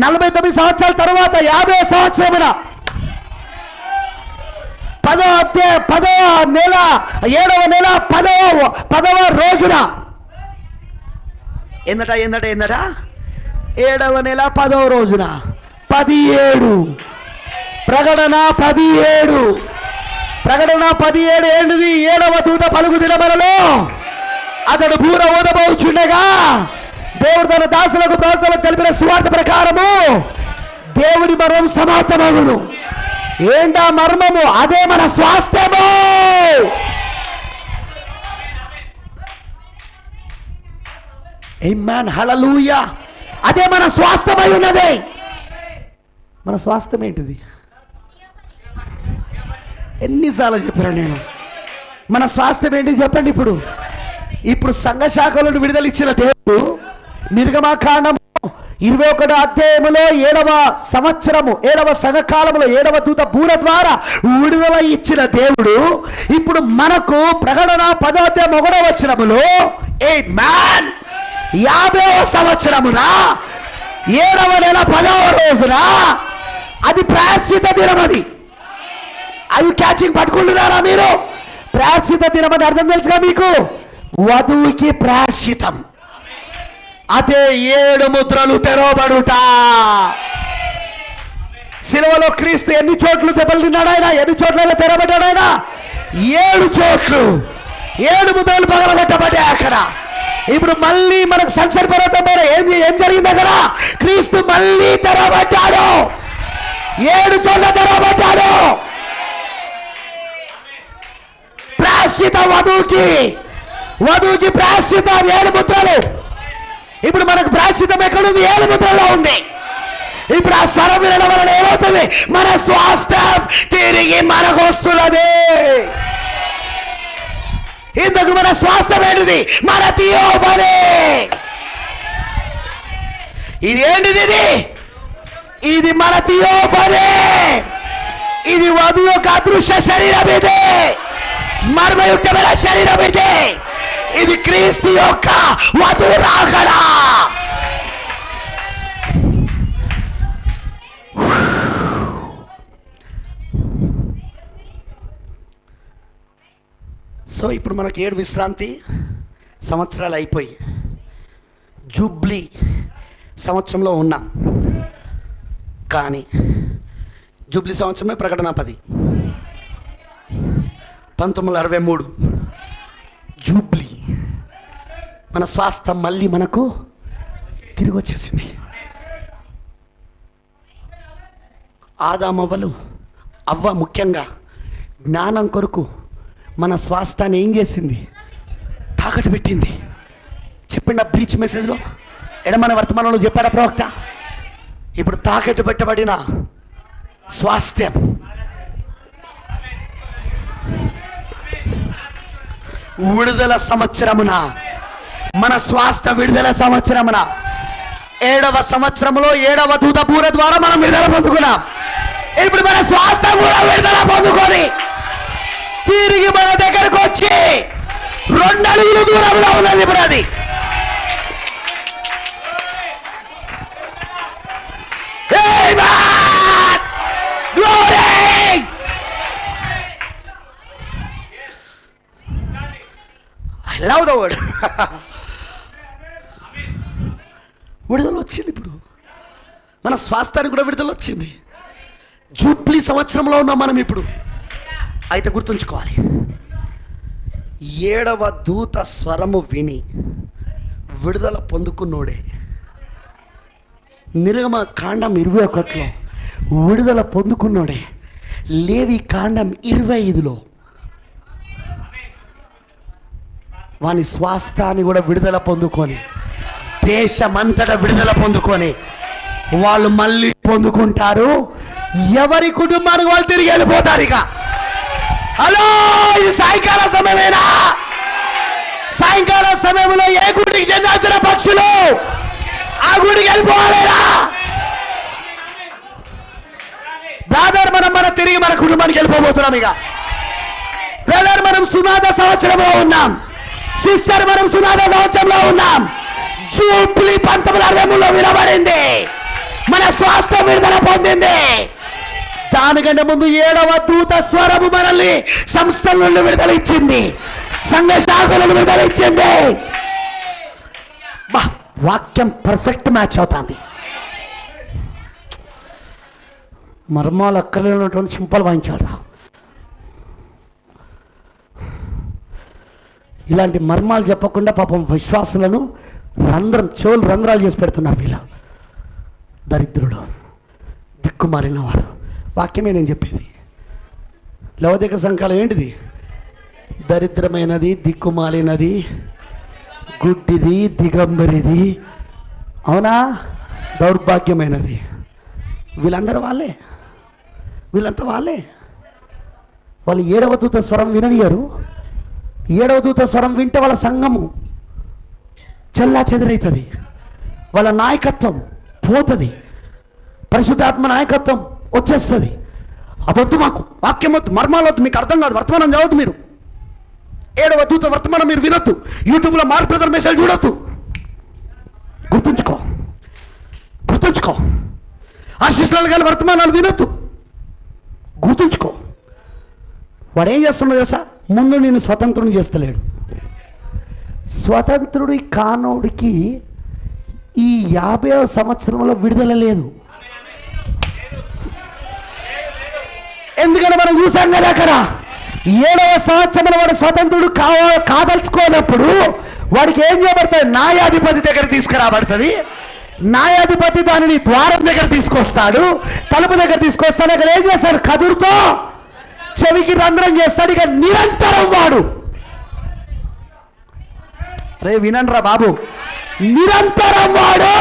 49 సంవత్సరాల తర్వాత 50వ సంవత్సరమున 10వ నెల 7వ నెల 10వ రోజున ఏందట 7వ నెల 10వ రోజున 17 ప్రకటన 17 ఏంటిది? 7వ దూత పలుకు దినములలో అతడు బూర ఊదబోచుండగా దేవుడు తన దాసులకు ప్రవక్తలకు తెలిపిన సువార్త ప్రకారము దేవుడి మర్మం సమాప్తమగును. ఏంటా మర్మము? అదే మన స్వాస్థ్యము. ఆమేన్, హల్లెలూయా. అదే మన స్వాస్థ్యమై ఉన్నది. మన స్వాస్థ్యం ఏంటిది? ఎన్నిసార్లు చెప్పాను నేను? మన స్వాస్థ్యం ఏంటి చెప్పండి. ఇప్పుడు సంఘ శాఖలను విడుదల ఇచ్చిన దేవుడు నిర్గమకాండం 21వ అధ్యాయములో 7వ సంవత్సరము 7వ సంఘకాలములో 7వ దూత బూర ద్వారా విడుదల ఇచ్చిన దేవుడు ఇప్పుడు మనకు ప్రకటన 10వ అధ్యాయం 1వ వచనములో ఆమేన్ 50వ సంవత్సరమున 7వ నెల 10వ రోజున అది ప్రాయశ్చిత దినం. అది అవి క్యాచింగ్ పట్టుకుంటున్నారా మీరు? ప్రాయశ్చిత దినం అని అర్థం తెలుసుగా మీకు? వధువుకి ప్రాయశ్చితం. అదే 7 ముద్రలు తెరవబడుట. సిలువలో క్రీస్తు ఎన్ని చోట్లు దెబ్బలు తిన్నాడు ఆయన? ఎన్ని చోట్ల తెరబడ్డాడు ఆయన? 7 చోట్లు. 7 ముద్రలు పగలగొట్టబడ్డాయి అక్కడ. ఇప్పుడు మళ్ళీ మనకు సంసర్ పర్వతం మీద ఏం జరిగింది అక్కడ? క్రీస్తు మళ్ళీ తెరబడ్డాడు. 7 చోట్ల తెరవబడ్డాడు. ప్రాశ్చిత వధువుకి ప్రాశ్చితం 7 ముద్రలు. ఇప్పుడు మనకు ప్రాశ్చితం ఎక్కడుంది? 7 ముద్రలో ఉంది. ఇప్పుడు ఆ స్వరం వినడం వలన ఏమవుతుంది? మన స్వాస్థ్యం తిరిగి మనకు వస్తున్నది. ఇందుకు మన స్వాస్థ్యం ఏంటిది? మన థియోఫనీ. ఇది ఏంటిది? ఇది మన థియోఫనీ. ఇది వధువు యొక్క అదృశ్య శరీరం. ఇది మర్మయుక్తమైన శరీరం. ఇది క్రీస్తు యొక్క వధువు రాకడ. సో ఇప్పుడు మనకి 7 విశ్రాంతి సంవత్సరాలు అయిపోయి జూబ్లీ సంవత్సరంలో ఉన్నాం. కానీ జూబ్లీ సంవత్సరమే ప్రకటన 10 1963 జూబ్లీ. మన స్వాస్థ్యం మళ్ళీ మనకు తిరిగి వచ్చేసింది. ఆదామవ్వలు అవ్వ ముఖ్యంగా జ్ఞానం కొరకు మన స్వాస్థాన్ని ఏం చేసింది? తాకట్టు పెట్టింది. చెప్పిండు ఆ బ్రీచ్ మెసేజ్లో, ఎడమన వర్తమానంలో చెప్పాడా ప్రవక్త? ఇప్పుడు తాకట్టు పెట్టబడిన స్వాస్థ్యం విడుదల సంవత్సరమున, మన స్వాస్థ్య విడుదల సంవత్సరమున 7వ సంవత్సరంలో 7వ దూత బూర ద్వారా మనం విడుదల పొందుకున్నాం. ఇప్పుడు మన స్వాస్థ్యం కూడా విడుదల పొందుకొని తిరిగి మన దగ్గరకు వచ్చి 2 అడుగుల దూరంలో ఉన్నది. ఇప్పుడు అది I love the word. విడుదల వచ్చింది. ఇప్పుడు మన స్వాస్థ్యానికి కూడా విడుదల వచ్చింది. జూబ్లీ సంవత్సరంలో ఉన్నాం మనం ఇప్పుడు. అయితే గుర్తుంచుకోవాలి, 7వ దూత స్వరము విని విడుదల పొందుకున్నోడే. నిర్గమ కాండం 21లో విడుదల పొందుకున్నోడే. లేవి కాండం 25లో వాని స్వాస్థాన్ని కూడా విడుదల పొందుకొని దేశమంతటా విడుదల పొందుకొని వాళ్ళు మళ్ళీ పొందుకుంటారు. ఎవరి కుటుంబానికి వాళ్ళు తిరిగి వెళ్ళిపోతారు. ఇక హలో, ఇది సాయంకాల సమయమేనా? సాయంకాల సమయంలో ఏ గుడికి చెందాల్సిన పక్షులు ఆ గుడికి వెళ్ళిపోవాలేనా? బ్రదర్, మనం తిరిగి మన కుటుంబానికి వెళ్ళిపోబోతున్నాం. ఇక బ్రదర్, మనం సునాద సంవత్సరంలో ఉన్నాం. సిస్టర్, మనం సునాద సంవత్సరంలో ఉన్నాం. జూబ్లీ 1963లో వినబడింది. మన స్వాస్థ్యం విడుదల పొందింది. దానికంటే ముందు 7వ దూత స్వరము మనల్ని సంస్థల నుండి విడుదల ఇచ్చింది, సంఘ శాఖల నుండి విడుదల ఇచ్చింది. వాక్యం పర్ఫెక్ట్ మ్యాచ్ అవుతుంది. మర్మాలు అక్కర్లేనటువంటి సింపల్ వాయించాడు. ఇలాంటి మర్మాలు చెప్పకుండా పాపం విశ్వాసులను చెవులు రంధ్రాలు చేసి పెడుతున్నారు. వీళ్ళ దరిద్రుడు, దిక్కుమాలిన వారు. వాక్యమే నేను చెప్పేది. లౌకిక సంఘాలు ఏంటిది? దరిద్రమైనది, దిక్కుమాలినది, గుడ్డిది, దిగంబరిది, అవునా, దౌర్భాగ్యమైనది. వీళ్ళందరూ వీళ్ళంతా వాళ్ళే. వాళ్ళు 7వ దూత స్వరం విననియరు. 7వ దూత స్వరం వింటే వాళ్ళ సంఘము చెల్లా చెదరైతుంది. వాళ్ళ నాయకత్వం పోతుంది. పరిశుద్ధాత్మ నాయకత్వం వచ్చేస్తుంది. అదొద్దు, మాకు వాక్యం వద్దు, మర్మాలు వద్దు, మీకు అర్థం కాదు, వర్తమానం చదవద్దు. మీరు 7వ దూత వర్తమానం మీరు వినొద్దు. యూట్యూబ్లో మార్క్ బ్రదర్ మెసేజ్ చూడొద్దు. గుర్తుంచుకో. ఆశీస్సులు గారి వర్తమానాలు వినొద్దు. గుర్తుంచుకో. వాడు ఏం చేస్తున్నాడు తెలుసా? ముందు నేను స్వతంత్రుని చేస్తలేడు. స్వతంత్రుడి కానోడికి ఈ 50వ సంవత్సరంలో విడుదల లేదు. ఎందుకంటే మనం చూసాం కదా, అక్కడ 7వ సంవత్సరంలో వాడు స్వతంత్రుడు కాదలుచుకోనప్పుడు వాడికి ఏం చేయబడతాయి? న్యాయాధిపతి దగ్గర తీసుకురాబడుతుంది. న్యాయాధిపతి దానిని ద్వారం దగ్గర తీసుకొస్తాడు, తలుపు దగ్గర తీసుకొస్తాడు. అక్కడ ఏం చేస్తాడు? కదురుతో చెవికి రంధ్రం చేస్తాడు. ఇక నిరంతరం వాడు, రే వినండ్రా బాబు, నిరంతరం వాడు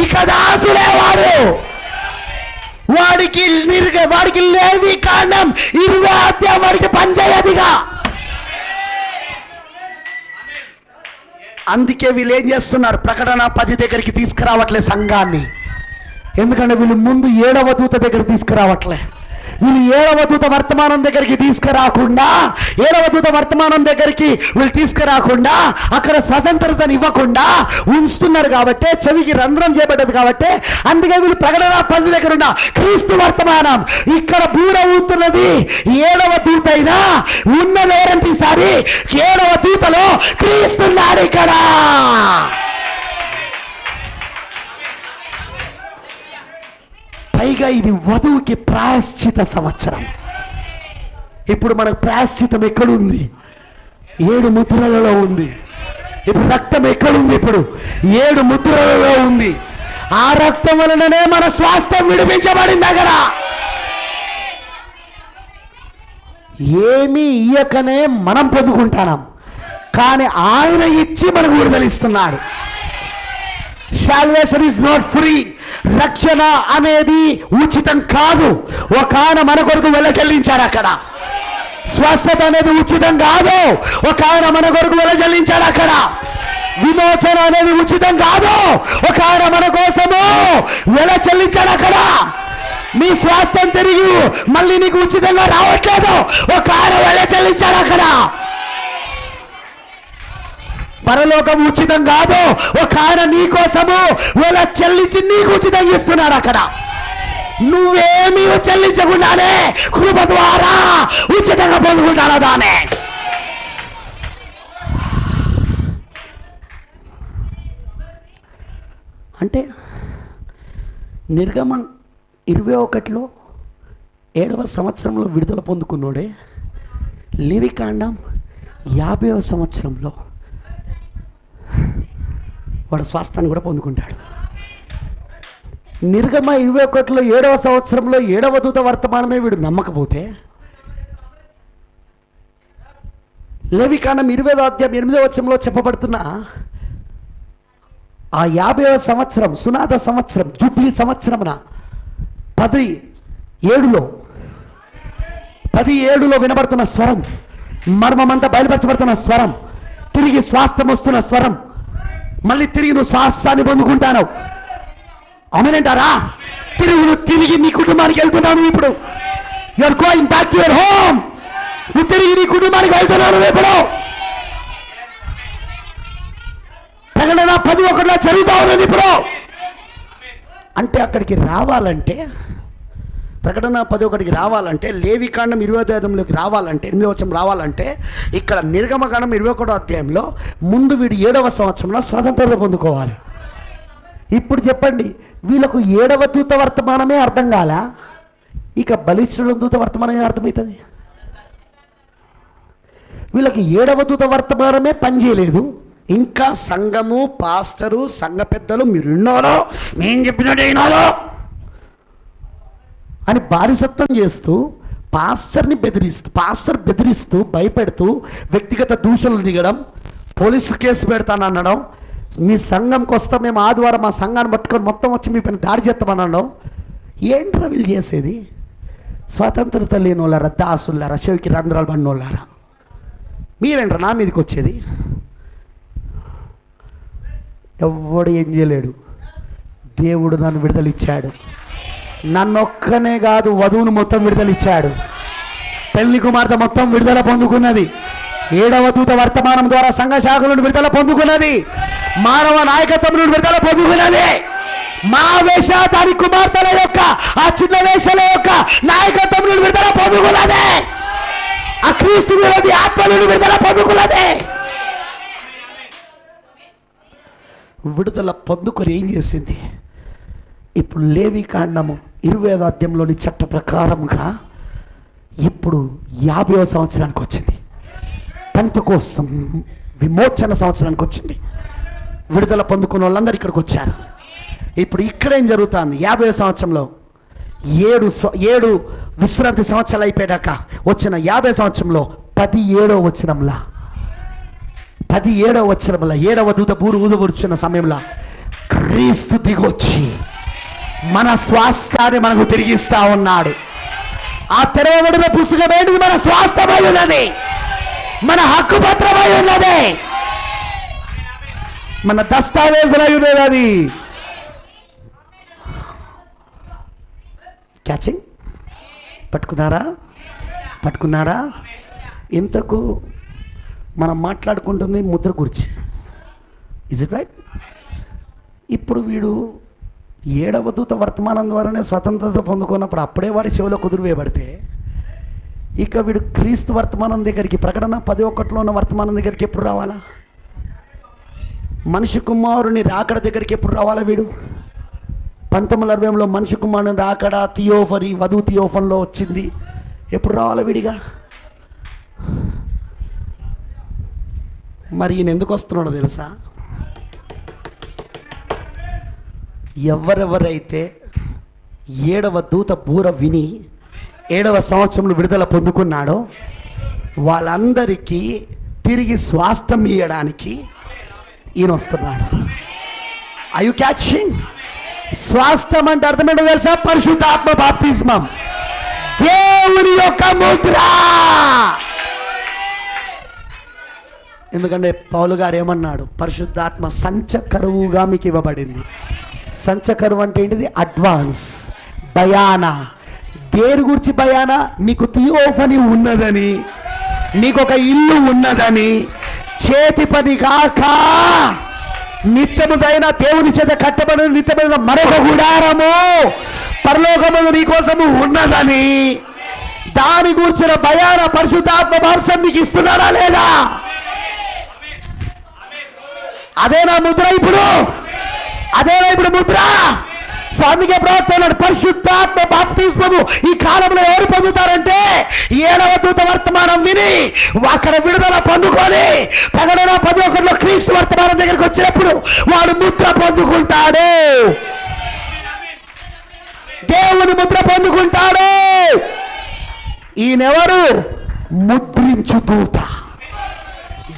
ఇక దాసుడే వాడు. వాడికి లేవి కాండం 20 అధ్యాయం వాడికి పనిచేయదిగా. అందుకే వీళ్ళు ఏం చేస్తున్నారు? ప్రకటన 10 దగ్గరికి తీసుకురావట్లే సంఘాన్ని. ఎందుకంటే వీళ్ళు ముందు 7వ దూత దగ్గర తీసుకురావట్లే. వీళ్ళు 7వ దూత వర్తమానం దగ్గరికి తీసుకురాకుండా, 7వ దూత వర్తమానం దగ్గరికి వీళ్ళు తీసుకురాకుండా అక్కడ స్వతంత్రతను ఇవ్వకుండా ఉంచుతున్నారు. కాబట్టి చెవికి రంధ్రం చేయబడ్డది. కాబట్టి అందుకే వీళ్ళు ప్రకటన 10 దగ్గర ఉన్న క్రీస్తు వర్తమానం ఇక్కడ బూర ఊతున్నది 7వ దూత అయినా ఉన్నదేరంటి సారి 7వ దూతలో క్రీస్తున్నాడు ఇక్కడ. పైగా ఇది వధువుకి ప్రాయశ్చిత సంవత్సరం. ఇప్పుడు మనకు ప్రాయశ్చితం ఎక్కడుంది? 7 ముద్రలలో ఉంది. ఇప్పుడు రక్తం ఎక్కడుంది? ఇప్పుడు 7 ముద్రలలో ఉంది. ఆ రక్తం వలననే మన స్వాస్థ్యం విడిపించబడింది. అక్కడ ఏమీ ఇయ్యకనే మనం పొందుకుంటున్నాం, కానీ ఆయన ఇచ్చి మనకు విడుదలిస్తున్నాడు. Salvation is not free. రక్షణ అనేది ఉచితం కాదు. ఒక ఆయన మన కొరకు వెల చెల్లించాడు. అక్కడ స్వస్థత అనేది ఉచితం కాదు. ఒక ఆయన మన కొరకు వెల చెల్లించాడు. అక్కడ విమోచన అనేది ఉచితం కాదు. ఒక ఆయన మన కోసము వెల చెల్లించాడు. అక్కడ నీ స్వాస్థ్యం తిరిగి మళ్ళీ నీకు ఉచితంగా రావట్లేదు. ఒక ఆయన వెల చెల్లించాడు. అక్కడ పరలోకం ఉచితం కాదు. ఒక ఆయన నీ కోసము వెల చెల్లించి నీకు ఉచితంగా ఇస్తున్నాడు. అక్కడ నువ్వేమీ చెల్లించకుండానే కృప ద్వారా ఉచితంగా పొందుకుంటాను దానే. అంటే నిర్గమం 21లో 7వ సంవత్సరంలో విడుదల పొందుకున్నాడే, లేవికాండం 50వ సంవత్సరంలో వాడు స్వాస్థాన్ని కూడా పొందుకుంటాడు. నిర్గమ 21లో 7వ సంవత్సరంలో 7వ దూత వర్తమానమే వీడు నమ్మకపోతే, లేవికాండం 20వ అధ్యాయం 8వ వచనంలో చెప్పబడుతున్న ఆ 50వ సంవత్సరం సునాద సంవత్సరం, జూబ్లీ సంవత్సరమున 17లో వినబడుతున్న స్వరం, మర్మమంతా బయలుపరచబడుతున్న స్వరం, తిరిగి స్వాస్థ్యం వస్తున్న స్వరం, మళ్ళీ తిరిగి నువ్వు స్వాస్థాన్ని పొందుకుంటాను. అవునంటారా? తిరిగి నీ కుటుంబానికి వెళ్తున్నాను. ఇప్పుడు you are going back to your home. నువ్వు తిరిగి నీ కుటుంబానికి వెళ్తున్నాను. ఇప్పుడు ప్రకటన 11లో చదువుతా ఉన్నది. ఇప్పుడు అంటే అక్కడికి రావాలంటే, ప్రకటన 11కి రావాలంటే, లేవికాండం 20వ అధ్యాయంలోకి రావాలంటే, 8వ వచనం రావాలంటే, ఇక్కడ నిర్గమకాండం 21వ అధ్యాయంలో ముందు వీడు 7వ సంవత్సరంలో స్వతంత్రత పొందుకోవాలి. ఇప్పుడు చెప్పండి, వీళ్ళకు 7వ దూత వర్తమానమే అర్థం కాల, ఇక బలిష్ఠుల దూత వర్తమానమే అర్థమవుతుంది. వీళ్ళకి 7వ దూత వర్తమానమే పనిచేయలేదు. ఇంకా సంఘము, పాస్టరు, సంఘ పెద్దలు మీరు విన్నారో, నేను చెప్పినట్టు అయినారో అని బానిసత్వం చేస్తూ, పాస్టర్ బెదిరిస్తూ భయపెడుతూ, వ్యక్తిగత దూషణలు దిగడం, పోలీసు కేసు పెడతాననడం, మీ సంఘంకి వస్తే మేము ఆదివారం మా సంఘాన్ని పట్టుకొని మొత్తం వచ్చి మీ పైన దాడి చేస్తామనడం. ఏంట్రా వీళ్ళు చేసేది? స్వతంత్రత లేని వాళ్ళారా, దాసులారా, చెవికి రంధ్రాలు పడినోళ్ళారా, మీరేంట్రా నా మీదకి వచ్చేది? ఎవడు ఏం చేయలేడు. దేవుడు నన్ను విడుదలిచ్చాడు. నన్నొక్కనే కాదు, వధువును మొత్తం విడుదలిచ్చాడు. పెళ్లి కుమార్తె మొత్తం విడుదల పొందుకున్నది. 7వ దూత వర్తమానం ద్వారా సంఘ శాఖలను విడుదల పొందుకున్నది. మానవ నాయకత్వం నుండి విడుదల పొందుకున్నది. మా వేష దాని కుమార్తెల యొక్క, ఆ చిన్న వేషల యొక్క నాయకత్వం నుండి విడుదల పొందుకున్నది. ఆ క్రీస్తు విరోధి ఆత్మ నుండి విడుదల పొందుకున్నది. విడుదల పొందుకొని ఏం చేసింది? ఇప్పుడు లేవికాండము 20వ అధ్యాయంలోని చట్ట ప్రకారంగా ఇప్పుడు 50వ సంవత్సరానికి వచ్చింది. పెంతెకోస్తు విమోచన సంవత్సరానికి వచ్చింది. విడుదల పొందుకున్న వాళ్ళందరూ ఇక్కడికి వచ్చారు. ఇప్పుడు ఇక్కడేం జరుగుతుంది? 50వ సంవత్సరంలో 7 విశ్రాంతి సంవత్సరాలు అయిపోయాక వచ్చిన 50వ సంవత్సరంలో 17వ వచనంలో 7వ దూత బూరు ఊదబురుచున్న సమయంలో క్రీస్తు దిగొచ్చి మన స్వాస్థ్యాన్ని మనకు తిరిగిస్తా ఉన్నాడు. ఆ తెరవబడిన పుస్తకం ఏంటిది? మన స్వాస్థ్యమై ఉన్నది, మన హక్కు పత్రమై ఉన్నది, మన దస్తావేజులై ఉన్నది. అది క్యాచింగ్ పట్టుకున్నారా? ఇంతకు మనం మాట్లాడుకుంటుంది ముద్ర గురించి. Is it right? ఇప్పుడు వీడు 7వ దూత వర్తమానం ద్వారానే స్వతంత్రత పొందుకున్నప్పుడు అప్పుడే వారి చెవిలో కుదురు వేయబడితే, ఇక వీడు క్రీస్తు వర్తమానం దగ్గరికి, ప్రకటన 11లో ఉన్న వర్తమానం దగ్గరికి ఎప్పుడు రావాలా? మనిషి కుమారుని రాకడ దగ్గరికి ఎప్పుడు రావాలా? వీడు 1960లో మనిషి కుమారుని రాకడ థియోఫనీ, వధు థియోఫన్లో వచ్చింది. ఎప్పుడు రావాలా వీడిగా? మరి ఈయన ఎందుకు వస్తున్నాడో తెలుసా? ఎవరెవరైతే 7వ దూత బూర విని 7వ సంవత్సరంలో విడుదల పొందుకున్నాడో వాళ్ళందరికీ తిరిగి స్వాస్థ్యం ఇవ్వడానికి ఈయన వస్తున్నాడు. Are you catching? స్వాస్థ్యం అంటే అర్థమేంటో తెలుసా? పరిశుద్ధాత్మ బాప్తిస్మం, దేవుని యొక్క ముద్ర. ఎందుకంటే పౌలు గారు ఏమన్నాడు? పరిశుద్ధాత్మ సంచకరువుగా మీకు ఇవ్వబడింది. సంచకరువు అంటే ఏంటిది? అడ్వాన్స్ బయానా. దేని గురించి బయానా? నీకు థియోఫనీ ఉన్నదని, నీకు ఒక ఇల్లు ఉన్నదని, చేతి పని కాక నిత్యముదైన దేవుని చేత కట్టబడిన నిత్యమైన మరొక గుడారము పరలోకములో నీ కోసము ఉన్నదని, దాని గురించిన బయాన పరిశుద్ధాత్మ మాంసం నీకు ఇస్తున్నాడా లేదా? అదేనా ముద్ర? అదేనా ఇప్పుడు ముద్ర? సో అందుకే ప్రవక్త పరిశుద్ధాత్మ బాప్తిస్మము ఈ కాలంలో ఎవరు పొందుతారంటే 7వ దూత వర్తమానం విని అక్కడ విడుదల పొందుకొని ప్రకటన 11లో క్రీస్తు వర్తమానం దగ్గరికి వచ్చినప్పుడు వాడు ముద్ర పొందుకుంటాడు, దేవుని ముద్ర పొందుకుంటాడు. ఈయనెవరు? ముద్రించు దూత,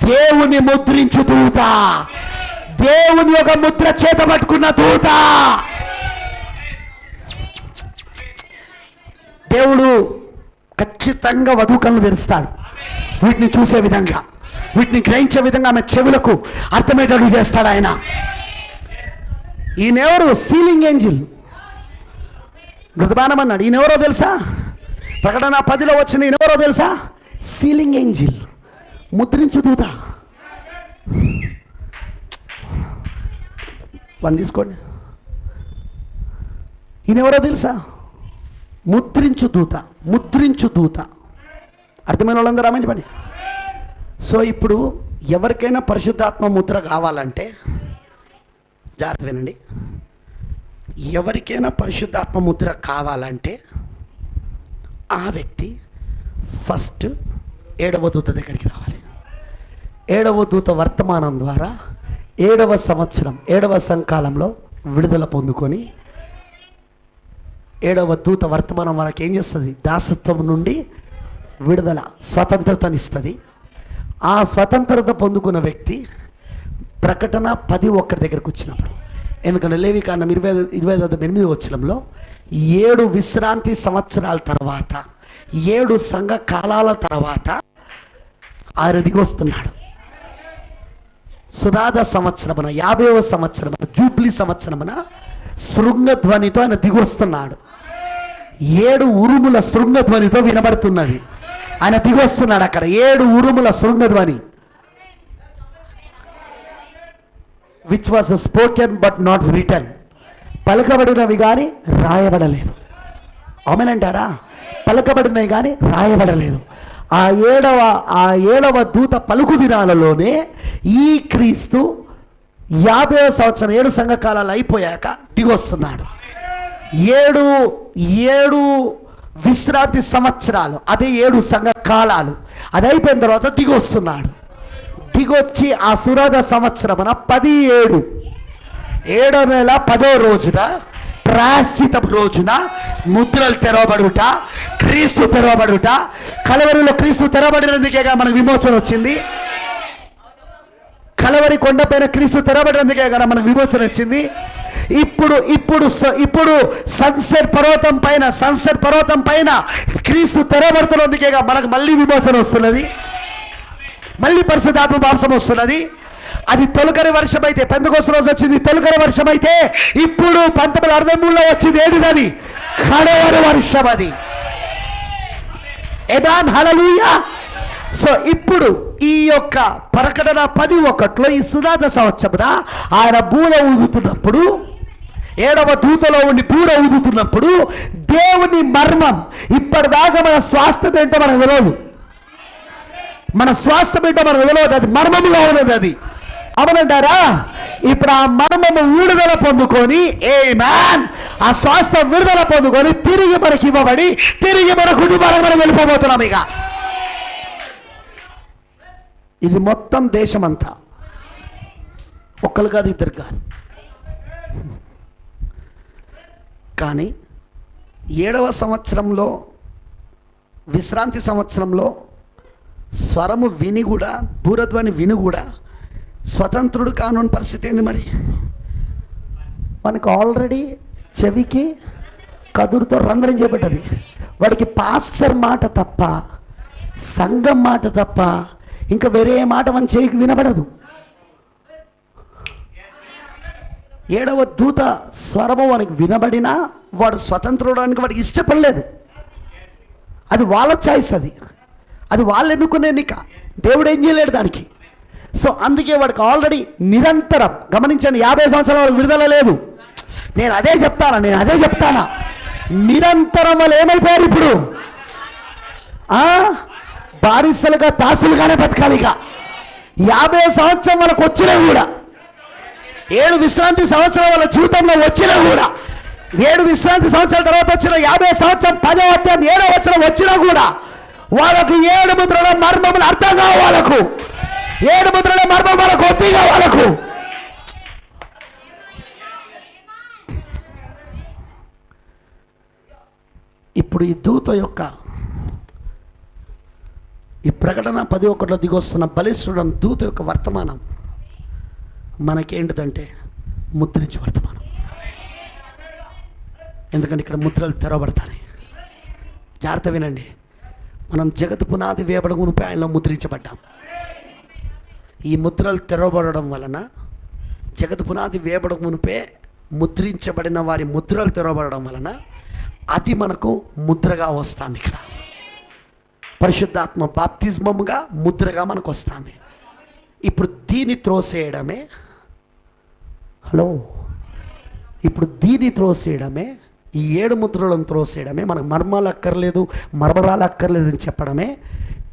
దేవుని ముద్రించు దూత, దేవుని యొక్క ముద్ర చేత పట్టుకున్న దూత. దేవుడు ఖచ్చితంగా వధువు కళ్ళు తెరుస్తాడు. వీటిని చూసే విధంగా, వీటిని గ్రహించే విధంగా ఆమె చెవులకు అర్థమయ్యేటట్టు చేస్తాడు ఆయన. ఈయనెవరు? Ceiling angel. మృతబానం అన్నాడు. ఈయనెవరో తెలుసా? ప్రకటన 10లో వచ్చిన ఈయనెవరో తెలుసా? సీలింగ్ ఏంజిల్, ముద్రించు దూత. తీసుకోండి. ఈయనెవరో తెలుసా? ముద్రించు దూత. అర్థమైన వాళ్ళందరూ ఆమె. సో ఇప్పుడు ఎవరికైనా పరిశుద్ధాత్మ ముద్ర కావాలంటే జాగ్రత్త వినండి. ఎవరికైనా పరిశుద్ధాత్మ ముద్ర కావాలంటే ఆ వ్యక్తి ఫస్ట్ 7వ దూత దగ్గరికి రావాలి. 7వ దూత వర్తమానం ద్వారా 7వ సంవత్సరం 7వ సంకాలంలో విడుదల పొందుకొని 7వ దూత వర్తమానం వాళ్ళకి ఏం చేస్తుంది? దాసత్వం నుండి విడుదల, స్వతంత్రతనిస్తుంది. ఆ స్వతంత్రత పొందుకున్న వ్యక్తి ప్రకటన 10:1 దగ్గరకు వచ్చినప్పుడు, ఎందుకంటే లేవికాండం 25:8 వచనంలో 7 విశ్రాంతి సంవత్సరాల తర్వాత 7 సంఘ కాలాల తర్వాత ఆయన దిగొస్తున్నాడు. సునాద సంవత్సరమున 50వ సంవత్సరమున జూబ్లీ సంవత్సరమున శృంగధ్వనితో ఆయన దిగొస్తున్నాడు. 7 ఉరుముల శృంగధ్వనితో వినబడుతున్నది. ఆయన దిగొస్తున్నాడు. అక్కడ 7 ఉరుముల శృంగధ్వని, which was spoken but not written. పలకబడినవి కానీ రాయబడలేదు. అవునంటారా? పలకబడినవి కానీ రాయబడలేదు. ఆ ఏడవ దూత పలుకు దినాలలోనే ఈ క్రీస్తు 50వ సంవత్సరం 7 సంఘకాలాలు అయిపోయాక దిగొస్తున్నాడు. 7 విశ్రాంతి సంవత్సరాలు, అదే 7 సంఘకాలాలు, అది అయిపోయిన తర్వాత దిగొస్తున్నాడు. దిగొచ్చి ఆ సురద సంవత్సరమున 17 7వ నెల 10వ రోజున ప్రాయశ్చిత రోజున ముద్రలు తెరవబడుట, క్రీస్తు తెరవబడుట. కలవరిలో క్రీస్తు తెరవబడినందుకేగా మనకు విమోచన వచ్చింది. కలవరి కొండపైన క్రీస్తు తెరవబడినందుకే కదా మనకు విమోచన వచ్చింది. ఇప్పుడు సన్సెట్ పర్వతం పైన క్రీస్తు తెరవబడుతున్నందుకేగా మనకు మళ్ళీ విమోచన వస్తున్నది, మళ్ళీ పరిశుద్ధాత్మ మాంసం వస్తున్నది. అది తొలకరి వర్షం అయితే, పెంతెకోస్తు రోజు వచ్చింది తొలకరి వర్షం అయితే, ఇప్పుడు 1963లో వచ్చింది ఏది? కడవరి వర్షం. అది ఆమేన్, హల్లెలూయా. సో ఇప్పుడు ఈ యొక్క ప్రకటన 10:1 ఈ సునాద సంవత్సరమున ఆయన బూర ఊదుతున్నప్పుడు, 7వ దూతలో ఉండి బూర ఊదుతున్నప్పుడు దేవుని మర్మం, ఇప్పటిదాకా మన స్వాస్థ్యం ఏంటో మనకు తెలియదు, అది మర్మముగా ఉన్నది. అది అవునంటారా? ఇప్పుడు ఆ మర్మము విడుదల పొందుకొని, ఆమేన్, ఆ స్వాస్థ్యం విడుదల పొందుకొని తిరిగి మనకి ఇవ్వబడి తిరిగి మన కుటుంబాలకు మనం వెళ్ళిపోబోతున్నాం. ఇక ఇది మొత్తం దేశమంతా, ఒక్కరు కాదు, ఇద్దరు కాదు. కానీ 7వ సంవత్సరంలో, విశ్రాంతి సంవత్సరంలో స్వరము విని కూడా, భూరధ్వని విని కూడా స్వతంత్రుడు కానున్న పరిస్థితి ఏంది? మరి మనకు ఆల్రెడీ చెవికి కదురుతో రంధ్రం చేపట్టది. వాడికి పాస్టర్ మాట తప్ప, సంఘం మాట తప్ప ఇంకా వేరే మాట మన చెవికి వినబడదు. 7వ దూత స్వరము వానికి వినబడినా వాడు స్వతంత్రుడానికి వాడికి ఇష్టపడలేదు. అది వాళ్ళ చాయిస్, అది వాళ్ళు ఎన్నుకునే ఎన్నిక. దేవుడు ఏం చేయలేడు దానికి. సో అందుకే వాడికి ఆల్రెడీ నిరంతరం, గమనించండి, 50 సంవత్సరాల విడుదల లేదు. నేను అదే చెప్తానా, నిరంతరం వాళ్ళు ఏమైపోయారు? ఇప్పుడు బారిసలుగా, దాసులుగానే బతకాలి. ఇక 50 సంవత్సరం వాళ్ళకు వచ్చినా కూడా, 7 విశ్రాంతి సంవత్సరం వాళ్ళ జీవితంలో వచ్చినా కూడా, 7 విశ్రాంతి సంవత్సరాల తర్వాత వచ్చిన 50 సంవత్సరం 10వ అధ్యాయం 7వ వచనం వచ్చినా కూడా వాళ్ళకు 7 ముద్రల మర్మములు అర్థం కావు. వాళ్ళకు 7 ముద్రల మర్మం వాళ్ళకు ఒత్తిగా. వాళ్ళకు ఇప్పుడు ఈ దూత యొక్క, ఈ ప్రకటన 11లో దిగొస్తున్న బలిష్ఠుడు దూత యొక్క వర్తమానం మనకేంటిదంటే ముద్రించి వర్తమానం. ఎందుకంటే ఇక్కడ ముద్రలు తెరవబడతాయి. జాగ్రత్త వినండి. మనం జగత్ పునాది వేయబడ మునిపే ఆయనలో ముద్రించబడ్డాం. ఈ ముద్రలు తెరవబడడం వలన, జగత్ పునాది వేయబడ మునిపే ముద్రించబడిన వారి ముద్రలు తెరవబడడం వలన అది మనకు ముద్రగా వస్తుంది. ఇక్కడ పరిశుద్ధాత్మ బాప్తిజముగా ముద్రగా మనకు వస్తుంది. ఇప్పుడు దీన్ని త్రోసేయడమే, ఇప్పుడు దీన్ని త్రోసేయడమే, ఈ 7 ముద్రలను త్రోసేయడమే, మనకు మర్మాలు అక్కర్లేదు, మర్మరాలు అక్కర్లేదు అని చెప్పడమే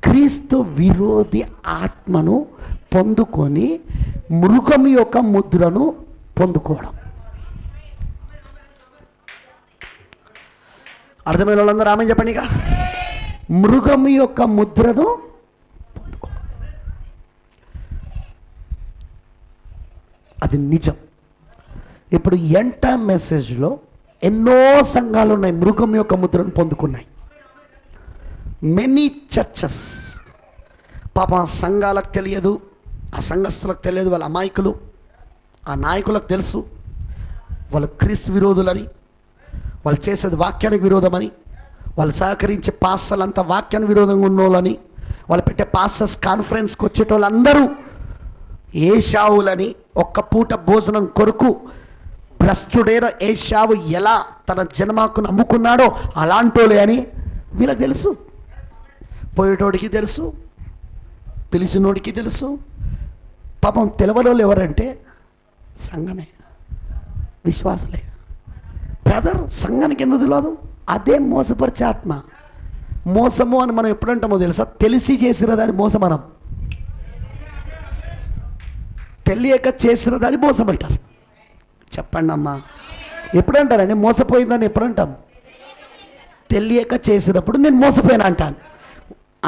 క్రీస్తు విరోధి ఆత్మను పొందుకొని మృగం యొక్క ముద్రను పొందుకోవడం. అర్థమైన వాళ్ళందరూ ఆమె చెప్పండి. ఇక మృగం యొక్క ముద్రను పొందుకోవడం, అది నిజం. ఇప్పుడు ఎండ్ టైమ్ మెసేజ్లో ఎన్నో సంఘాలు ఉన్నాయి మృగం యొక్క ముద్రను పొందుకున్నాయి. Many churches. పాపం ఆ సంఘాలకు తెలియదు, ఆ సంఘస్థులకు తెలియదు, వాళ్ళ అమాయకులు. ఆ నాయకులకు తెలుసు వాళ్ళు క్రీస్తు విరోధులని, వాళ్ళు చేసేది వాక్యానికి విరోధమని, వాళ్ళు సహకరించే పాస్టర్లంతా వాక్యానికి విరోధంగా ఉన్నోళ్ళని, వాళ్ళు పెట్టే పాస్టర్స్ కాన్ఫరెన్స్కి వచ్చేటోళ్ళందరూ ఏశావులని, ఒక్క పూట భోజనం కొరకు భ్రష్టుడైన ఏశావు ఎలా తన జన్మకును అమ్ముకున్నాడో అలాంటోలే అని వీళ్ళకి తెలుసు. పోయేటోడికి తెలుసు, పిలిచినోడికి తెలుసు. పాపం తెలవడోళ్ళు ఎవరంటే సంఘమే, విశ్వాసులే. బ్రదర్, సంఘానికి ఎందుకు తెలియదు? అదే మోసపరిచే ఆత్మ. మోసము అని మనం ఎప్పుడంటామో తెలుసా? తెలిసి చేసిన దాన్ని మోసం మనం, తెలియక చేసిన దాన్ని మోసం అంటారు. చెప్పండి అమ్మా, ఎప్పుడంటారండి మోసపోయిందని? ఎప్పుడంటాం? తెలియక చేసినప్పుడు నేను మోసపోయినా అంటాను.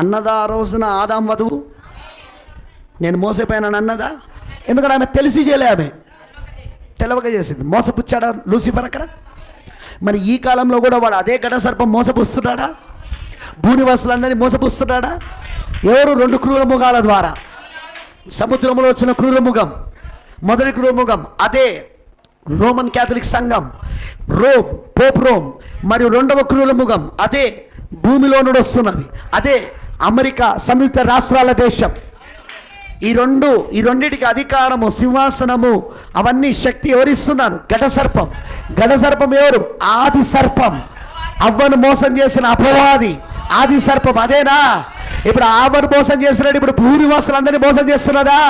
అన్నదా ఆ రోజున ఆదాం వధువు నేను మోసపోయానని అన్నదా? ఎందుకంటే ఆమె తెలిసి చేయలే, ఆమె తెలవక చేసింది. మోసపుచ్చాడా లూసిఫర్ అక్కడ? మరి ఈ కాలంలో కూడా వాడు అదే ఘట సర్పం మోసపుస్తున్నాడా? భూనివాసులందరినీ మోసపుస్తున్నాడా? ఎవరు? 2 క్రూర ముఖాల ద్వారా. సముద్రంలో వచ్చిన క్రూర ముఖం, మొదటి క్రూర ముఖం అదే రోమన్ క్యాథలిక్ సంఘం, పోప్ రోమ్. మరియు 2వ క్రూర ముఖం అదే భూమిలో నుండి వస్తున్నది, అదే అమెరికా సంయుక్త రాష్ట్రాల దేశం. ఈ రెండిటికి అధికారము, సింహాసనము, అవన్నీ శక్తి ఎవరిస్తున్నారు? ఘట సర్పం. ఘట సర్పం ఎవరు? ఆది సర్పం. అవ్వను మోసం చేసిన అపవాది ఆది సర్పం అదేనా? ఇప్పుడు ఆవను మోసం చేస్తున్నాడు, ఇప్పుడు భూనివాసులందరినీ మోసం చేస్తున్నదా?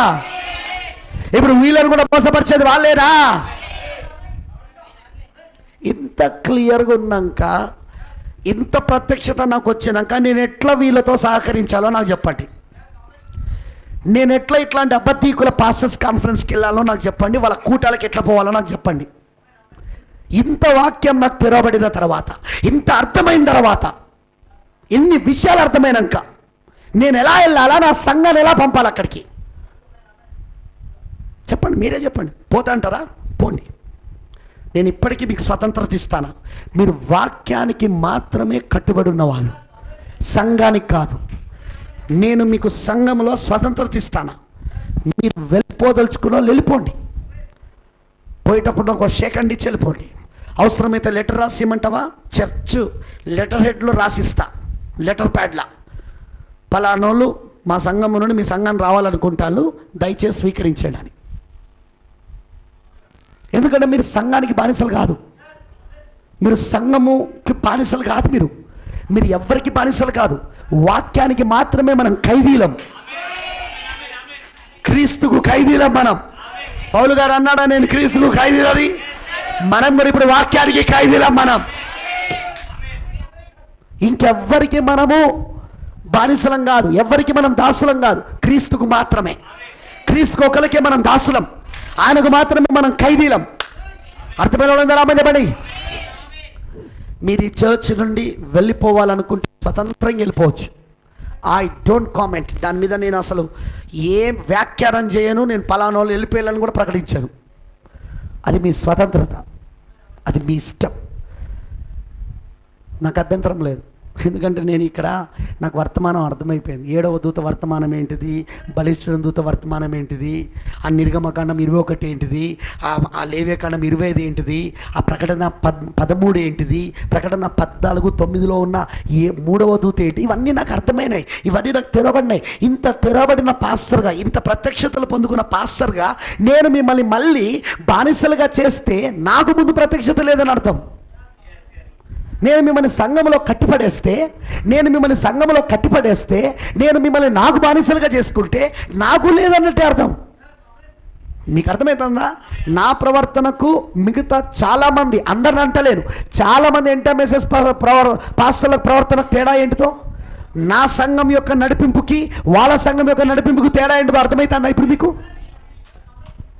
ఇప్పుడు వీళ్ళని కూడా మోసపరిచేది వాళ్ళేనా? ఇంత క్లియర్గా ఉన్నాక, ఇంత ప్రత్యక్షత నాకు వచ్చినాక నేను ఎట్లా వీళ్ళతో సహకరించాలో నాకు చెప్పండి. నేను ఎట్లా ఇట్లాంటి అబద్ధీకుల పాస్టర్స్ కాన్ఫరెన్స్కి వెళ్ళాలో నాకు చెప్పండి. వాళ్ళ కూటాలకు ఎట్లా పోవాలో నాకు చెప్పండి. ఇంత వాక్యం నాకు తెరవబడిన తర్వాత, ఇంత అర్థమైన తర్వాత, ఇన్ని విషయాలు అర్థమైనాక నేను ఎలా వెళ్ళాలా? నా సంఘాన్ని ఎలా పంపాలి అక్కడికి? చెప్పండి, మీరే చెప్పండి. పోతా అంటారా? పోండి. నేను ఇప్పటికీ మీకు స్వతంత్రత ఇస్తాను. మీరు వాక్యానికి మాత్రమే కట్టుబడి ఉన్నవాళ్ళు, సంఘానికి కాదు. నేను మీకు సంఘంలో స్వతంత్రత ఇస్తాను. మీరు వెళ్ళిపోదలుచుకున్న వెళ్ళిపోండి. పోయేటప్పుడు నాకు షేకండి ఇచ్చి వెళ్ళిపోండి. అవసరమైతే లెటర్ రాసి ఇమ్మంటావా? చర్చ్ లెటర్ హెడ్లో రాసిస్తా, లెటర్ ప్యాడ్లా. పలానోళ్ళు మా సంఘం నుండి మీ సంఘాన్ని రావాలనుకుంటాను, దయచేసి స్వీకరించండి అని. ఎందుకంటే మీరు సంఘానికి బానిసలు కాదు, మీరు సంఘముకి బానిసలు కాదు, మీరు ఎవ్వరికి బానిసలు కాదు. వాక్యానికి మాత్రమే మనం ఖైదీలం, క్రీస్తుకు ఖైదీలం మనం. పౌలు గారు అన్నాడా నేను క్రీస్తుకు ఖైదీలని? మనం మరి ఇప్పుడు వాక్యానికి ఖైదీలం మనం. ఇంకెవ్వరికి మనము బానిసలం కాదు, ఎవ్వరికి మనం దాసులం కాదు, క్రీస్తుకు మాత్రమే. క్రీస్తుకు ఒకరికే మనం దాసులం, ఆయనకు మాత్రమే మనం ఖైదీలం. అర్థమైన వాళ్ళందరూ ఆమేన్ చెప్పండి. మీరు ఈ చర్చ్ నుండి వెళ్ళిపోవాలనుకుంటే స్వతంత్రంగా వెళ్ళిపోవచ్చు. I don't comment. దాని మీద నేను అసలు ఏం వ్యాఖ్యానం చేయను. నేను పలానా వాళ్ళు వెళ్ళిపోయాలని కూడా ప్రకటించాను. అది మీ స్వతంత్రత, అది మీ ఇష్టం, నాకు అభ్యంతరం లేదు. ఎందుకంటే నేను ఇక్కడ నాకు వర్తమానం అర్థమైపోయింది. 7వ దూత వర్తమానం ఏంటిది, బలిష్ఠుని దూత వర్తమానం ఏంటిది, ఆ నిర్గమకాండం 21 ఏంటిది, ఆ లేవ్యకాండం 25 ఏంటిది, ఆ ప్రకటన 13 ఏంటిది, ప్రకటన 14:9లో ఉన్న 3వ దూత ఏంటి, ఇవన్నీ నాకు అర్థమైనాయి, ఇవన్నీ నాకు తెరవబడినాయి. ఇంత తెరవబడిన పాస్టర్గా, ఇంత ప్రత్యక్షతలు పొందుకున్న పాస్టర్గా నేను మిమ్మల్ని మళ్ళీ బానిసలుగా చేస్తే నాకు ముందు ప్రత్యక్షత లేదని అర్థం. నేను మిమ్మల్ని సంఘంలో కట్టిపడేస్తే, నేను మిమ్మల్ని నాకు బానిసలుగా చేసుకుంటే నాకు లేదన్నట్టే అర్థం. మీకు అర్థమవుతుందా? నా ప్రవర్తనకు మిగతా చాలామంది, అందరిని అంటలేను, చాలామంది ఎంటర్మెసెస్ పాస్టర్ల ప్రవర్తనకు తేడా ఏంటితో, నా సంఘం యొక్క నడిపింపుకి వాళ్ళ సంఘం యొక్క నడిపింపుకి తేడా ఏంటిదో అర్థమవుతుందా ఇప్పుడు మీకు?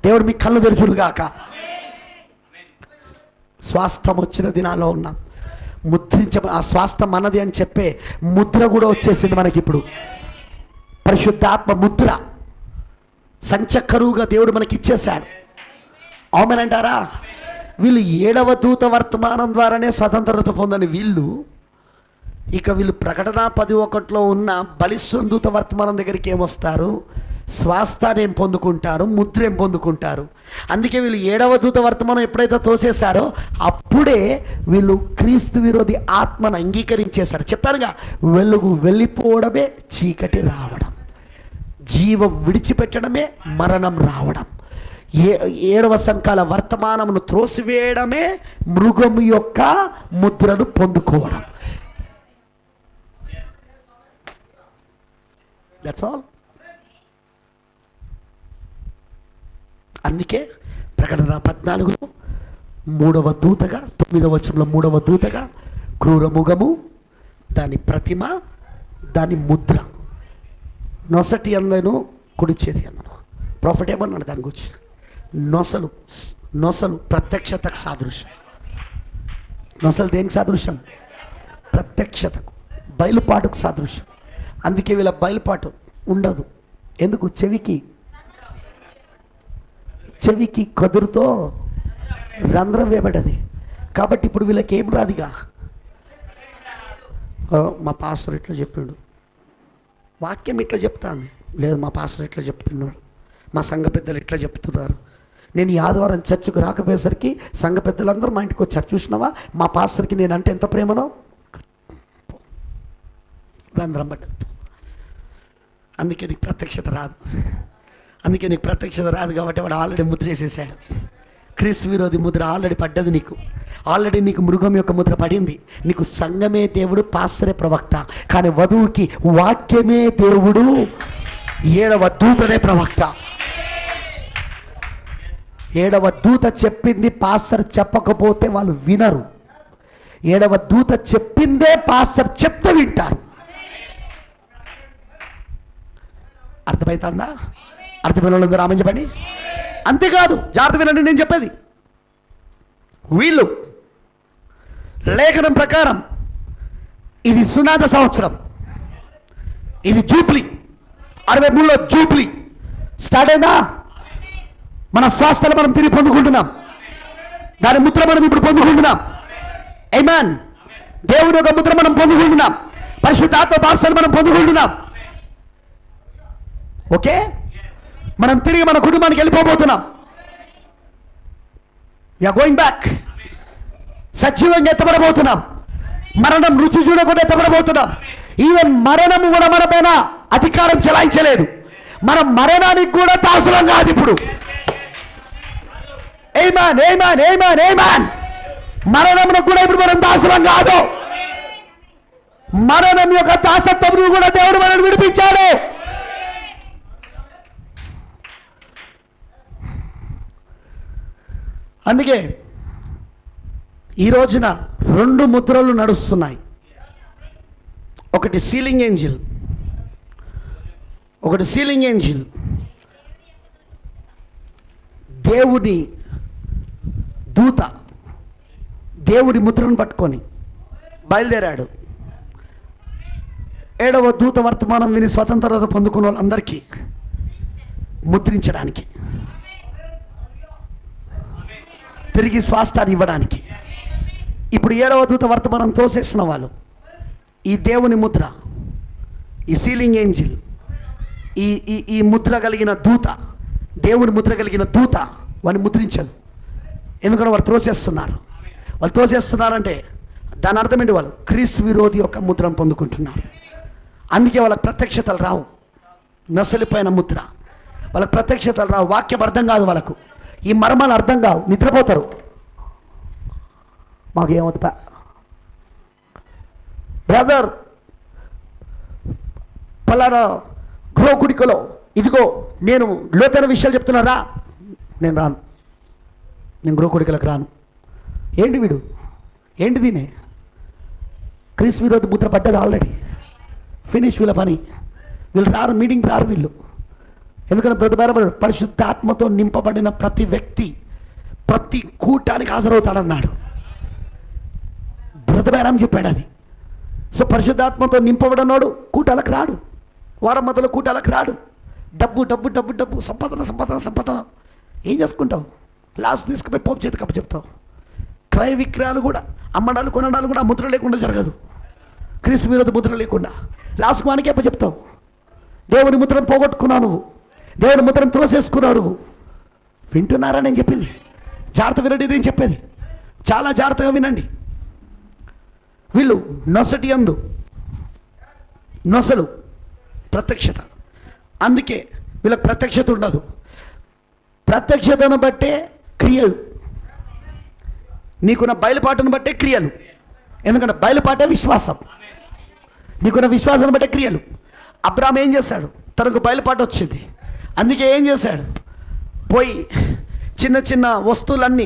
దేవుడు మీ కళ్ళు తెరుచుడుగాక. స్వాస్థ్యం వచ్చిన దినాల్లో ఉన్నాం. ఆ స్వాస్థ్యం అన్నది అని చెప్పే ముద్ర కూడా వచ్చేసింది మనకి ఇప్పుడు. పరిశుద్ధాత్మ ముద్ర సంచకరువుగా దేవుడు మనకి ఇచ్చేశాడు. అవునంటారా? వీళ్ళు 7వ దూత వర్తమానం ద్వారానే స్వతంత్రత పొందని వీళ్ళు ప్రకటన 11లో ఉన్న బలిష్ఠుని దూత వర్తమానం దగ్గరికి ఏమొస్తారు? స్వాస్థాన్ని ఏం పొందుకుంటారు, ముద్ర ఏం పొందుకుంటారు. అందుకే వీళ్ళు 7వ దూత వర్తమానం ఎప్పుడైతే తోసేశారో అప్పుడే వీళ్ళు క్రీస్తు విరోధి ఆత్మను అంగీకరించేశారు. చెప్పారుగా, వెలుగు వెళ్ళిపోవడమే చీకటి రావడం, జీవం విడిచిపెట్టడమే మరణం రావడం, 7వ సంకాల వర్తమానమును త్రోసివేయడమే మృగము యొక్క ముద్రను పొందుకోవడం. That's all. అందుకే ప్రకటన 14లో 3వ దూతగా, 9వ వచనంలో 3వ దూతగా క్రూర ముఖము, దాని ప్రతిమ, దాని ముద్ర, నొసటి అందను కుడి చేతి అందను. ప్రాఫిట్ ఏమన్నాడు దాని గురించి? నొసలు ప్రత్యక్షతకు సాదృశ్యం. నొసలు దేనికి సాదృశ్యం? ప్రత్యక్షతకు, బయలుపాటుకు సాదృశ్యం. అందుకే వీళ్ళ బయలుపాటు ఉండదు, ఎందుకు? చెవికి కదురుతో రంధ్రం వేయబడ్డది. కాబట్టి ఇప్పుడు వీళ్ళకి ఏం రాదిగా. మా పాస్టర్ ఇట్లా చెప్పిండు, వాక్యం ఇట్లా చెప్తాను, లేదు మా పాస్టర్ ఇట్లా చెప్తున్నాడు, మా సంఘ పెద్దలు ఇట్లా చెప్తున్నారు. నేను ఈ ఆదివారం చర్చకు రాకపోయేసరికి సంఘ పెద్దలందరూ మా ఇంటికి వచ్చారు. చూసినావా మా పాస్టర్కి నేనంటే ఎంత ప్రేమనో. రంధ్రం పడ్డది. అందుకే నీకు ప్రత్యక్షత రాదు కాబట్టి వాడు ఆల్రెడీ ముద్ర వేసేసాడు. క్రీస్తు విరోధి ముద్ర ఆల్రెడీ పడ్డది నీకు. ఆల్రెడీ నీకు మృగం యొక్క ముద్ర పడింది. నీకు సంఘమే దేవుడు, పాస్టరే ప్రవక్త. కానీ వధువుకి వాక్యమే దేవుడు, 7వ దూతనే ప్రవక్త. 7వ దూత చెప్పింది పాస్టర్ చెప్పకపోతే వాళ్ళు వినరు. 7వ దూత చెప్పిందే పాస్టర్ చెప్తే వింటారు. అర్థమవుతుందా? అర్థమైన వాళ్ళందరూ ఆమె చెప్పండి. అంతేకాదు, జాగ్రత్త వినండి నేను చెప్పేది. వీళ్ళు లేఖనం ప్రకారం ఇది సునాద సంవత్సరం, ఇది జూబ్లీ, 63లో జూబ్లీ స్టార్ట్ అయిందా? మన స్వాస్థ్యాలు మనం తిరిగి పొందుకుంటున్నాం. దాని ముద్ర మనం ఇప్పుడు పొందుకుంటున్నాం. ఆమేన్. దేవుని యొక్క ముద్ర మనం పొందుకుంటున్నాం. పరిశుద్ధాత్మ బాప్సాలు మనం పొందుకుంటున్నాం. ఓకే, మనం తిరిగి మన కుటుంబానికి వెళ్ళిపోబోతున్నాం. We are going back. సజీవంగా ఎత్తబడబోతున్నాం. మరణం రుచి చూడకుండా ఎత్తబడబోతున్నాం. ఈవెన్ మరణము కూడా మన పైన అధికారం చెలాయించలేదు. మనం మరణానికి కూడా దాసులం కాదు ఇప్పుడు. ఆమేన్, ఆమేన్, ఆమేన్, ఆమేన్. మరణమునకు కూడా ఇప్పుడు మనం దాసులం కాదు. మరణం యొక్క దాసత్వం కూడా దేవుడు మనల్ని విడిపించాడు. అందుకే ఈ రోజున 2 ముద్రలు నడుస్తున్నాయి. ఒకటి సీలింగ్ ఏంజిల్, దేవుని దూత దేవుడి ముద్రను పట్టుకొని బయలుదేరాడు. 7వ దూత వర్తమానం విని స్వతంత్రత పొందుకున్న వాళ్ళందరికీ ముద్రించడానికి, తిరిగి స్వాస్థాన్ని ఇవ్వడానికి. ఇప్పుడు 7వ దూత వర్తమానం తోసేసిన వాళ్ళు ఈ దేవుని ముద్ర, ఈ సీలింగ్ ఏంజిల్, ఈ ముద్ర కలిగిన దూత, దేవుని ముద్ర కలిగిన దూత వాడిని ముద్రించదు. ఎందుకంటే వాళ్ళు తోసేస్తున్నారు. వాళ్ళు తోసేస్తున్నారంటే దాని అర్థం ఏంటి? వాళ్ళు క్రీస్తు విరోధి యొక్క ముద్రను పొందుకుంటున్నారు. అందుకే వాళ్ళకి ప్రత్యక్షతలు రావు. నసలిపైన ముద్ర, వాళ్ళకి ప్రత్యక్షతలు రావు. వాక్యం అర్థం కాదు వాళ్ళకు. ఈ మర్మాలు అర్థం కావు. నిద్రపోతారు. మాకు ఏమవుతా బ్రదర్, పలానా గృహకుడికలో ఇదిగో నేను లోతైన విషయాలు చెప్తున్నారా? నేను రాను, నేను గృహకుడికలకు రాను. ఏంటి వీడు, ఏంటి దీనే? క్రీస్తు విరోధి ముద్ర పడ్డది ఆల్రెడీ. ఫినిష్ వీళ్ళ పని. వీళ్ళు రారు, మీటింగ్ రారు వీళ్ళు. ఎందుకంటే బ్రతబడబడు పరిశుద్ధాత్మతో నింపబడిన ప్రతి వ్యక్తి ప్రతి కూటానికి హాజరవుతాడన్నాడు. బ్రతబేరం చెప్పాడు అది. సో పరిశుద్ధాత్మతో నింపబడినోడు కూటాలకు రాడు. వారం మొదలు కూటాలకు రాడు. డబ్బు డబ్బు డబ్బు డబ్బు, సంపాదన సంపాదన సంపాదన. ఏం చేసుకుంటావు? లాస్ట్ తీసుకుపోయి పోపు చేతి కప్ప చెప్తావు. క్రయ విక్రయాలు కూడా, అమ్మడాలు కొనడాలు కూడా ముద్ర లేకుండా జరగదు. క్రీస్తు విరోధ ముద్ర లేకుండా లాస్ట్ వానికి అప్ప చెప్తావు. దేవుని ముద్రను పోగొట్టుకున్నావు నువ్వు. దేవుని ముద్రను త్రోసేసుకున్నావు నువ్వు. వింటున్నారా నేను చెప్పింది? జాగ్రత్త వినండి నేను చెప్పేది. చాలా జాగ్రత్తగా వినండి. వీళ్ళు నొసలు ప్రత్యక్షత. అందుకే వీళ్ళకి ప్రత్యక్షత ఉండదు. ప్రత్యక్షతను బట్టే క్రియలు. నీకున్న బయలుపాటును బట్టే క్రియలు. ఎందుకంటే బయలుపాటే విశ్వాసం. నీకున్న విశ్వాసాన్ని బట్టే క్రియలు. అబ్రాహాం ఏం చేశాడు? తనకు బయలుపాటు వచ్చింది. అందుకే ఏం చేశాడు? పోయి చిన్న చిన్న వస్తువులన్నీ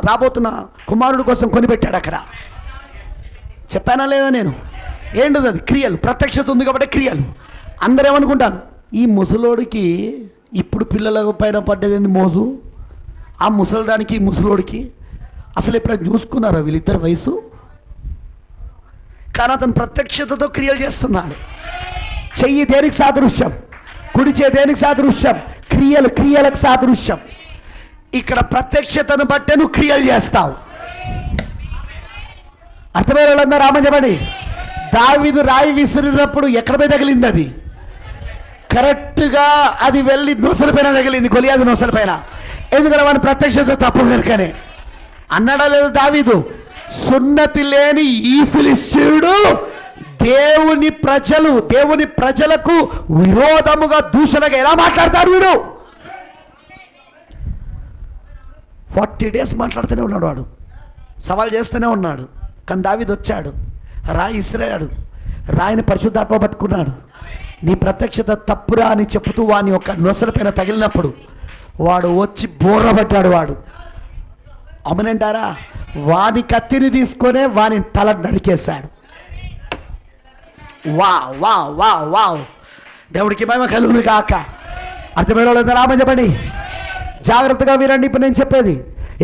రాబోతున్న కుమారుడు కోసం కొనిపెట్టాడు అక్కడ. చెప్పానా లేదా నేను? ఏంటిది అది? క్రియలు. ప్రత్యక్షత ఉంది కాబట్టి క్రియలు. అందరూ ఏమనుకుంటాను, ఈ ముసలోడికి ఇప్పుడు పిల్లల పైన పడ్డది ఏంది మోజు? ఆ ముసలిదానికి ముసలోడికి అసలు ఎప్పుడైనా చూసుకున్నారా వీళ్ళిద్దరి వయసు? కానీ అతను ప్రత్యక్షతతో క్రియలు చేస్తున్నాడు. చెయ్యి దేనికి సాదృశ్యం? కుడి చేతి దేనికి సాదృశ్యం? క్రియలకు సాదృశ్యం. ఇక్కడ ప్రత్యక్షతను బట్టే నువ్వు క్రియలు చేస్తావు. అర్థమైన వాళ్ళందరూ రామజపడి. దావీదు రాయి విసిరినప్పుడు ఎక్కడ పోయి తగిలింది? అది కరెక్ట్గా అది వెళ్ళి నొసలపైన తగిలింది, గొలియాదు నొసలపైన. ఎందుకంటే వాడి ప్రత్యక్షత తప్పు కనుకనే. అన్నాడా లేదు దావీదు? సున్నతి లేని ఈ ఫిలిష్తీయుడు దేవుని ప్రజలకు విరోధముగా దూషణగా ఎలా మాట్లాడతాడు వీడు? 40 days మాట్లాడుతూనే ఉన్నాడు వాడు, సవాల్ చేస్తూనే ఉన్నాడు. కానీ దావీదు వచ్చాడు, రాయి ఇసిరాడు, రాయిని పరిశుద్ధాత్మ పట్టుకున్నాడు. నీ ప్రత్యక్షత తప్పురా అని చెప్తూ వాని యొక్క నొసలపైన తగిలినప్పుడు వాడు వచ్చి బోర్రబడ్డాడు. వాడు అమనంటారా? వాని కత్తిని తీసుకొనే వాని తల నరికేశాడు. వావ్ దేవుడికి మహిమ కలుగును కాక. అర్థమైన వాళ్ళందరూ రామని చెప్పండి. జాగ్రత్తగా వినండి. ఇప్పుడు నేను చెప్పేది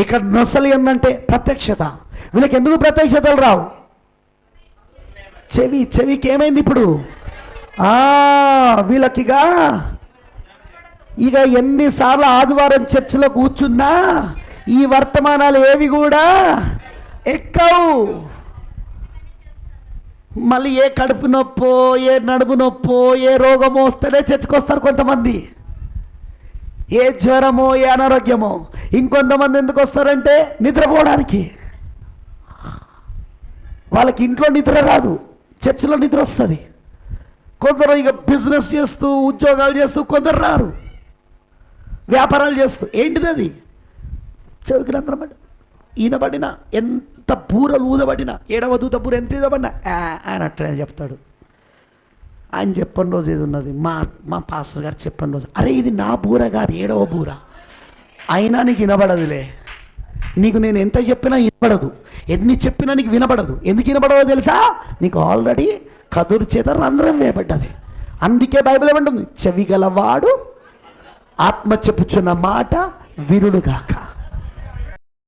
ఇక్కడ నొసలి ఏంటంటే ప్రత్యక్షత. వీళ్ళకి ఎందుకు ప్రత్యక్షతలు రావు? చెవికి ఏమైంది ఇప్పుడు? వీళ్ళకిగా ఇక ఎన్నిసార్లు ఆదివారం చర్చిలో కూర్చున్నా ఈ వర్తమానాలు ఏవి కూడా ఎక్కవు. మళ్ళీ ఏ కడుపు నొప్పో, ఏ నడుము నొప్పో, ఏ రోగమో వస్తేనే చర్చకు వస్తారు కొంతమంది. ఏ జ్వరమో, ఏ అనారోగ్యమో. ఇంకొంతమంది ఎందుకు వస్తారంటే నిద్రపోవడానికి. వాళ్ళకి ఇంట్లో నిద్ర రాదు, చర్చిలో నిద్ర వస్తుంది. కొందరు ఇక బిజినెస్ చేస్తూ ఉద్యోగాలు చేస్తూ, కొందరు రారు వ్యాపారాలు చేస్తూ. ఏంటిది అది? చెవికి రంధ్రం ఈనబడిన ఎంత బూరలు ఊదబడినా, 7వ దూత బూర ఎంత ఈదబడినా ఆయన అట్లనే చెప్తాడు. ఆయన చెప్పని రోజు ఏది ఉన్నది, మా పాస్టర్ గారు చెప్పని రోజు, అరే ఇది నా బూర కాదు, 7వ బూర. అయినా నీకు వినబడదులే. నీకు నేను ఎంత చెప్పినా వినబడదు, ఎన్ని చెప్పినా నీకు వినబడదు. ఎందుకు వినబడదో తెలుసా? నీకు ఆల్రెడీ కదురు చేత రంధ్రం వేయబడ్డది. అందుకే బైబిల్ ఏమంటుంది? చెవి గలవాడు ఆత్మ చెప్పుచున్న మాట వినుడుగాక.